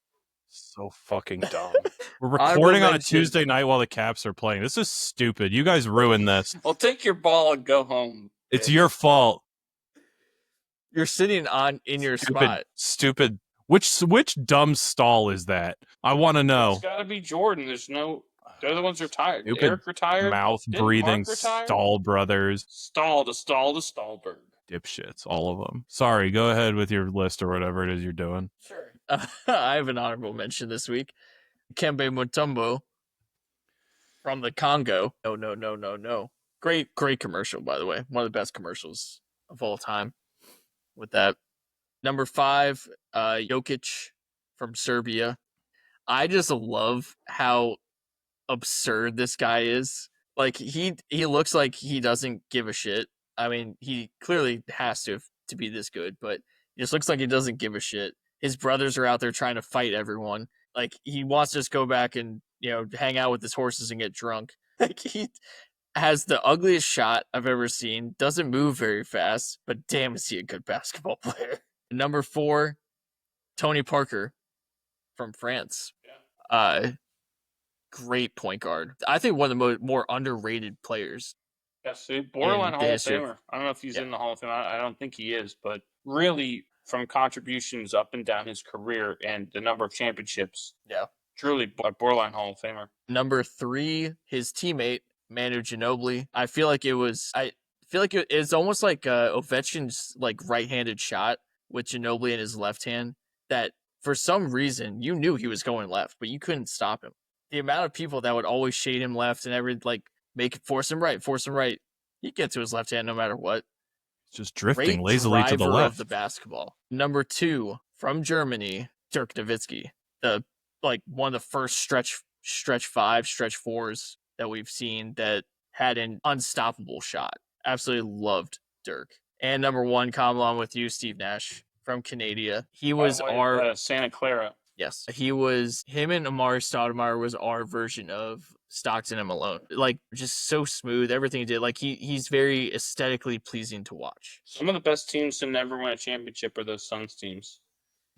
So fucking dumb. We're recording on a Tuesday night while the Caps are playing. This is stupid. You guys ruined this. Well, take your ball and go home. It's your fault. You're sitting in your spot. Stupid. Which dumb stall is that? I want to know. It's got to be Jordan. They're the ones retired. Stupid Eric retired. Mouth-breathing Stahl brothers. Stahl to Stahlberg. Dipshits, all of them. Sorry, go ahead with your list or whatever it is you're doing. Sure. I have an honorable mention this week. Kembe Mutombo from the Congo. No. Great commercial, by the way. One of the best commercials of all time with that. Number 5, Jokic from Serbia. I just love how absurd this guy is. Like, he looks like he doesn't give a shit. I mean, he clearly has to be this good, but he just looks like he doesn't give a shit. His brothers are out there trying to fight everyone. Like, he wants to just go back and, you know, hang out with his horses and get drunk. Like, he has the ugliest shot I've ever seen. Doesn't move very fast, but damn, is he a good basketball player. Number 4, Tony Parker from France. Great point guard. I think one of the more underrated players. Yes, borderline Hall of Famer. I don't know if he's in the Hall of Fame. I don't think he is, but really from contributions up and down his career and the number of championships. Yeah. Truly a borderline Hall of Famer. Number 3, his teammate, Manu Ginobili. I feel like it's almost like Ovechkin's like right-handed shot with Ginobili in his left hand that for some reason you knew he was going left, but you couldn't stop him. The amount of people that would always shade him left and force him right. He'd get to his left hand no matter what. Just drifting Great lazily to the driver left. of the basketball. Number 2, from Germany, Dirk Nowitzki. One of the first stretch 5, stretch 4s that we've seen that had an unstoppable shot. Absolutely loved Dirk. And number 1, Kamala, I'm with you, Steve Nash from Canada. He was Santa Clara. Yes. Him and Amari Stoudemire was our version of Stockton and Malone. Like, just so smooth, everything he did. Like, he's very aesthetically pleasing to watch. Some of the best teams to never win a championship are those Suns teams.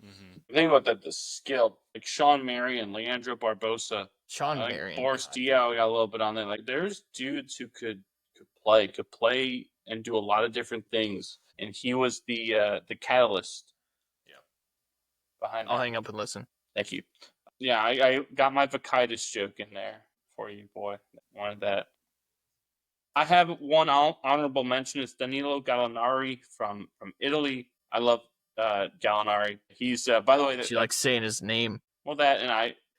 Mm-hmm. Think about that, the skill. Like Sean Mary and Leandro Barbosa. Boris Diaw got a little bit on there. Like, there's dudes who could play and do a lot of different things. And he was the catalyst. Behind I'll hang up and listen. Thank you. Yeah, I got my Vakitis joke in there for you, boy. Wanted that. I have one honorable mention. It's Danilo Gallinari from Italy. I love Gallinari. He's, by the way... She likes saying his name. Well,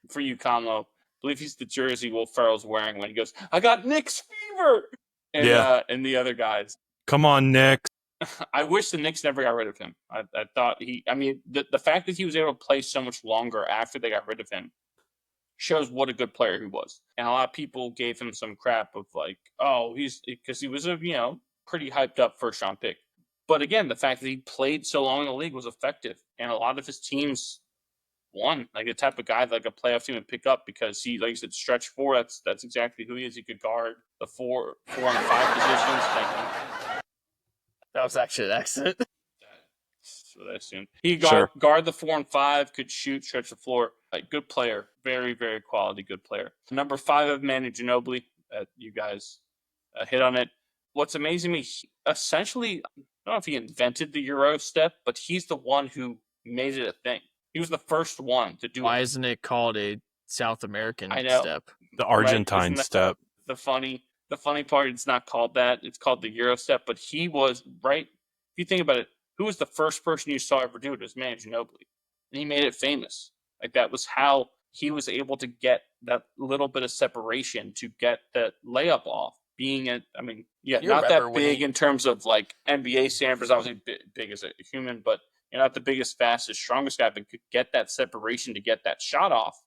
for you, Conlo, I believe he's the jersey Will Ferrell's wearing when he goes, I got Knicks fever! And the other guys. Come on, Knicks. I wish the Knicks never got rid of him. I thought the fact that he was able to play so much longer after they got rid of him shows what a good player he was. And a lot of people gave him some crap of like, because he was a, pretty hyped up first round pick. But again, the fact that he played so long in the league was effective. And a lot of his teams won. Like the type of guy that like a playoff team would pick up because he, like you said, stretch 4, that's exactly who he is. He could guard the 4 and 5 positions. Thank you. That was actually an accident. That's what I assumed. He guard the 4 and 5, could shoot, stretch the floor. Like, good player. Very, very quality good player. Number 5 of Manu Ginobili. You guys hit on it. What's amazing me, essentially, I don't know if he invented the Euro step, but he's the one who made it a thing. He was the first one to do it. Why isn't it called a South American step? The Argentine step. The funny part, it's not called that. It's called the Euro step, but he was, right? If you think about it, who was the first person you saw ever do it? It was Manu Ginobili. And he made it famous. Like, that was how he was able to get that little bit of separation to get the layup off. Not that big in terms of, like, NBA standards, obviously big as a human, but you're not the biggest, fastest, strongest guy, but could get that separation to get that shot off.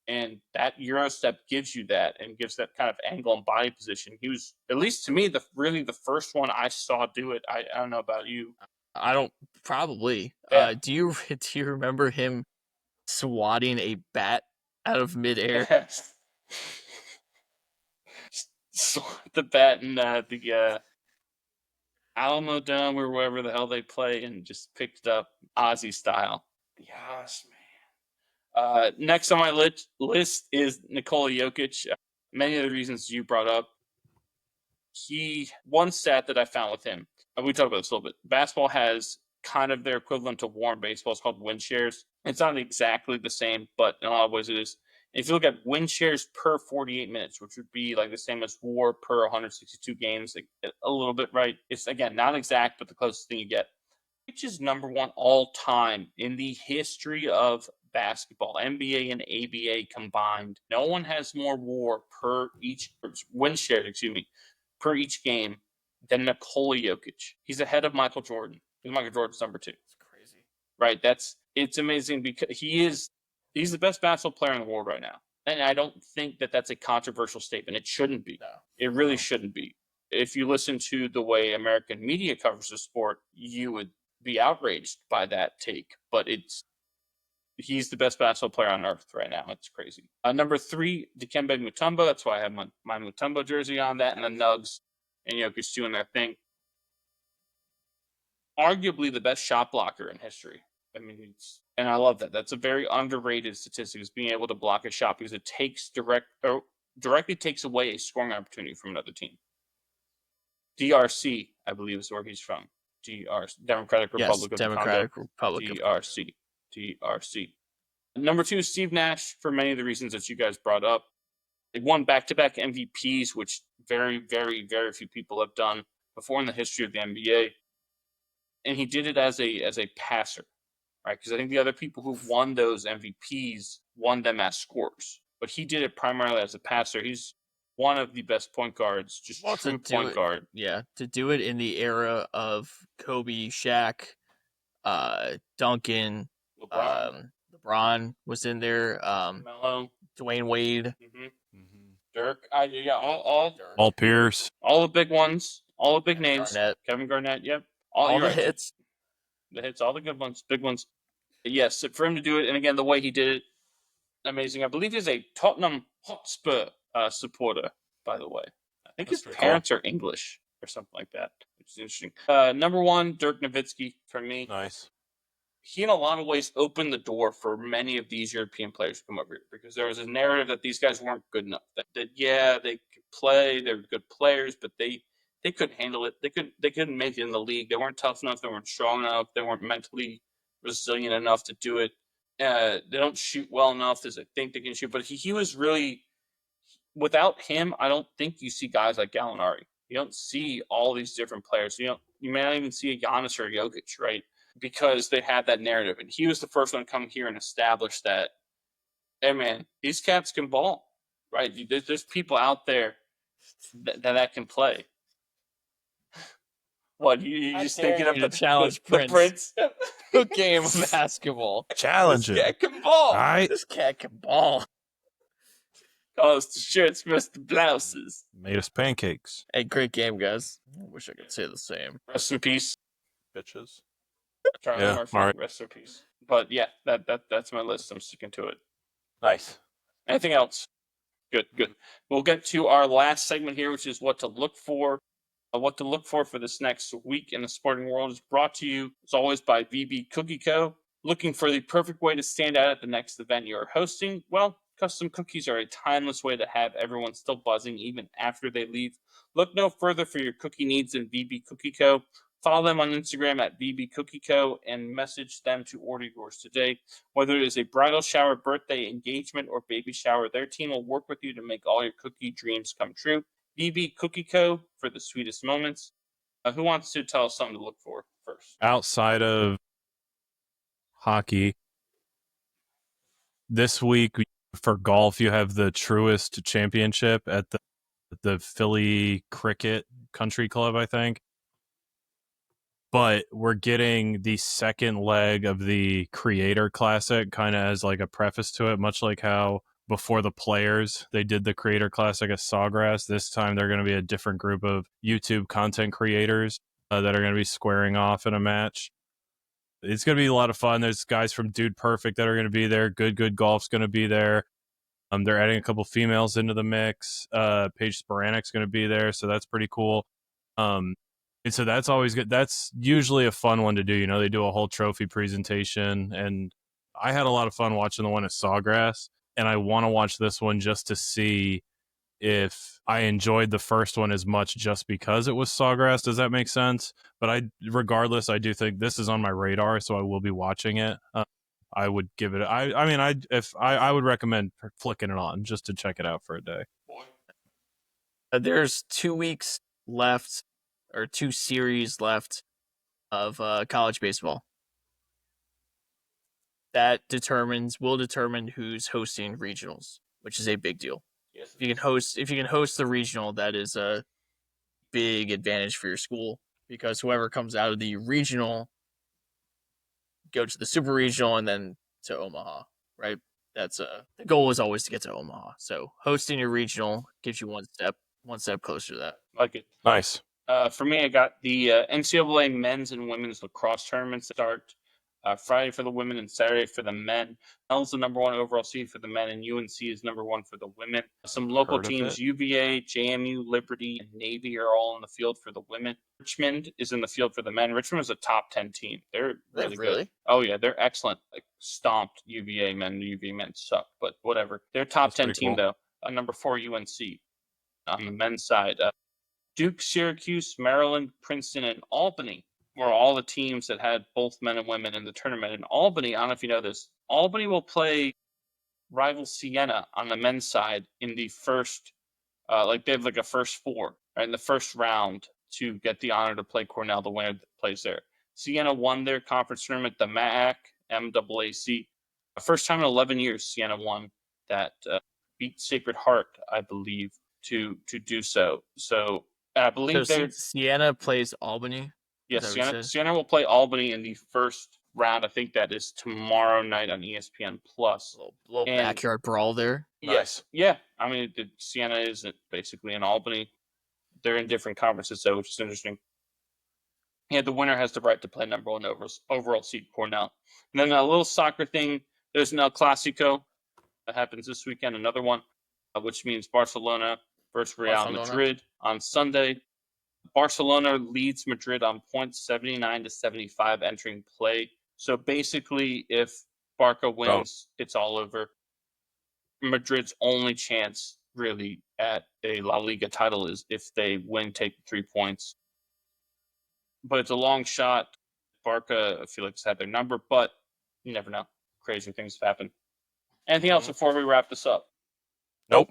And that Euro step gives you that and gives that kind of angle and body position. He was, at least to me, the first one I saw do it. I don't know about you. I don't, probably. Yeah. Do you remember him swatting a bat out of midair? Yes. The bat in the Alamo Dome or wherever the hell they play and just picked it up Ozzy style. Yes, man. Next on my list is Nikola Jokic. Many of the reasons you brought up. One stat that I found with him, we talked about this a little bit. Basketball has kind of their equivalent to WAR in baseball. It's called win shares. It's not exactly the same, but in a lot of ways it is. If you look at win shares per 48 minutes, which would be like the same as WAR per 162 games, like a little bit right. It's, again, not exact, but the closest thing you get. Which is number 1 all time in the history of basketball, NBA and ABA combined. No one has more WAR per each win shares, per each game than Nikola Jokic. He's ahead of Michael Jordan. Michael Jordan's number 2. It's crazy. Right. It's amazing because he's the best basketball player in the world right now. And I don't think that that's a controversial statement. It shouldn't be. No. It really shouldn't be. If you listen to the way American media covers the sport, you would be outraged by that take. But he's the best basketball player on earth right now. It's crazy. Number 3, Dikembe Mutombo. That's why I have my Mutombo jersey on. That and the Nugs and Jokic doing their thing. Arguably the best shot blocker in history. And I love that. That's a very underrated statistic, is being able to block a shot because it takes directly takes away a scoring opportunity from another team. DRC, I believe, is where he's from. Democratic Yes, Republic of the Congo. Democratic Republic of DRC. DRC. Number 2, Steve Nash, for many of the reasons that you guys brought up. They won back-to-back MVPs, which very, very, very few people have done before in the history of the NBA. And he did it as a passer, right? Because I think the other people who won those MVPs won them as scorers. But he did it primarily as a passer. He's one of the best point guards, just true point guard. Yeah, to do it in the era of Kobe, Shaq, Duncan, LeBron was in there, Melo, Dwayne Wade, Dirk, all Pierce, all the big ones, all the big names. Garnett. Kevin Garnett, yep, all the hits, all the good ones, big ones. Yes, for him to do it, and again the way he did it, amazing. I believe he's a Tottenham Hotspur supporter, by the way. I think his parents are English or something like that, which is interesting. Number 1, Dirk Nowitzki for me. Nice. He, in a lot of ways, opened the door for many of these European players to come over here because there was a narrative that these guys weren't good enough. That yeah, they could play, they were good players, but they couldn't handle it. They couldn't make it in the league. They weren't tough enough. They weren't strong enough. They weren't mentally resilient enough to do it. They don't shoot well enough as I think they can shoot. But he was really, without him, I don't think you see guys like Gallinari. You don't see all these different players. You may not even see a Giannis or a Jokic, right? Because they had that narrative. And he was the first one to come here and establish that, hey, man, these cats can ball, right? There's people out there that can play. What, you just thinking of the challenge the Prince? game of basketball. Challenge This it. cat can ball. All right. This cat can ball. Calls the shirts, missed the blouses. Made us pancakes. Hey, great game, guys. I wish I could say the same. Rest in peace, Bitches. Charlie Yeah, Murphy. all right. Rest in peace. But yeah, that's my list. I'm sticking to it. Nice. Anything else? Good. We'll get to our last segment here, which is what to look for. What to look for this next week in the sporting world is brought to you, as always, by VB Cookie Co. Looking for the perfect way to stand out at the next event you are hosting? Well, custom cookies are a timeless way to have everyone still buzzing even after they leave. Look no further for your cookie needs than VB Cookie Co. Follow them on Instagram at VB Cookie Co. and message them to order yours today. Whether it is a bridal shower, birthday, engagement, or baby shower, their team will work with you to make all your cookie dreams come true. VB Cookie Co. for the sweetest moments. Who wants to tell us something to look for first? Outside of hockey, this week for golf, you have the Truist Championship at the Philly Cricket Country Club, I think. But we're getting the second leg of the Creator Classic kind of as like a preface to it, much like how before the Players, they did the Creator Classic at Sawgrass. This time they're going to be a different group of YouTube content creators that are going to be squaring off in a match. It's going to be a lot of fun. There's guys from Dude Perfect that are going to be there. Good Golf's going to be there. They're adding a couple females into the mix. Paige Sporanic's going to be there, so that's pretty cool. And so that's always good. That's usually a fun one to do. You know, they do a whole trophy presentation, and I had a lot of fun watching the one at Sawgrass, and I want to watch this one just to see if I enjoyed the first one as much just because it was Sawgrass. Does that make sense? But regardless, I do think this is on my radar, so I will be watching it. I would give it. I would recommend flicking it on just to check it out for a day. There's 2 weeks left, or 2 series left of college baseball. That will determine who's hosting regionals, which is a big deal. Yes. If you can host the regional, that is a big advantage for your school, because whoever comes out of the regional go to the super regional and then to Omaha, right? That's the goal is always to get to Omaha. So hosting your regional gives you one step closer to that. Like it. Nice. For me, I got the NCAA men's and women's lacrosse tournaments start Friday for the women and Saturday for the men. L's the number 1 overall seed for the men, and UNC is number 1 for the women. Some local teams, UVA, JMU, Liberty, and Navy are all in the field for the women. Richmond is in the field for the men. Richmond is a top 10 team. They're really good. Oh, yeah, they're excellent. Like, stomped UVA men. The UVA men suck, but whatever. They're top 10 team, though. Number 4, UNC. On the men's side, Duke, Syracuse, Maryland, Princeton, and Albany were all the teams that had both men and women in the tournament. In Albany, I don't know if you know this, Albany will play rival Siena on the men's side in the first, they have like a first four, right, in the first round to get the honor to play Cornell, the winner that plays there. Siena won their conference tournament, the MAAC, MAAC. First time in 11 years, Siena won that, beat Sacred Heart, I believe, to do so. So I believe they're Siena plays Albany. Yes, Siena will play Albany in the first round. I think that is tomorrow night on ESPN Plus. Little backyard brawl there. Yes, yeah. I mean, Siena is basically in Albany. They're in different conferences, though, which is interesting. Yeah, the winner has the right to play number one overall seed Cornell. And then a little soccer thing. There's an El Clasico that happens this weekend. Another one, which means Barcelona versus Real Madrid on Sunday. Barcelona leads Madrid on points 79 to 75 entering play. So basically, if Barca wins, it's all over. Madrid's only chance really at a La Liga title is if they win, take 3 points. But it's a long shot. Barca, I feel like, has had their number, but you never know. Crazy things have happened. Anything else before we wrap this up? Nope.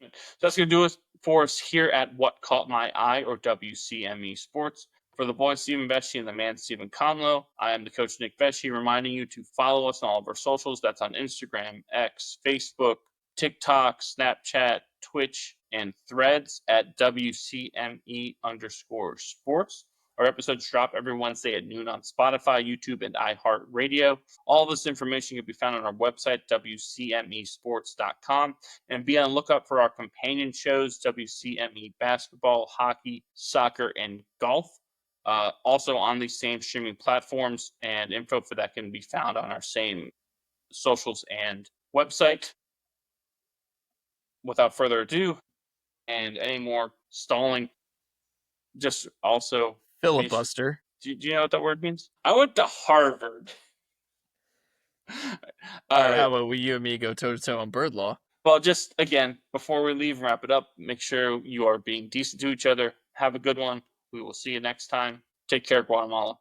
So that's going to do it for us here at What Caught My Eye, or WCME Sports. For the boy Stephen Vesci and the man Stephen Conlow, I am the coach Nick Vesci, reminding you to follow us on all of our socials. That's on Instagram, X, Facebook, TikTok, Snapchat, Twitch, and Threads at WCME_sports. Our episodes drop every Wednesday at noon on Spotify, YouTube, and iHeartRadio. All this information can be found on our website, WCMEsports.com. And be on the lookout for our companion shows, WCME Basketball, Hockey, Soccer, and Golf. Also on these same streaming platforms, and info for that can be found on our same socials and website. Without further ado, and any more stalling, just also... Filibuster. Do you know what that word means? I went to Harvard. All right, how about you and me go toe-to-toe on bird law? Well, just, again, before we leave and wrap it up, make sure you are being decent to each other. Have a good one. We will see you next time. Take care, Guatemala.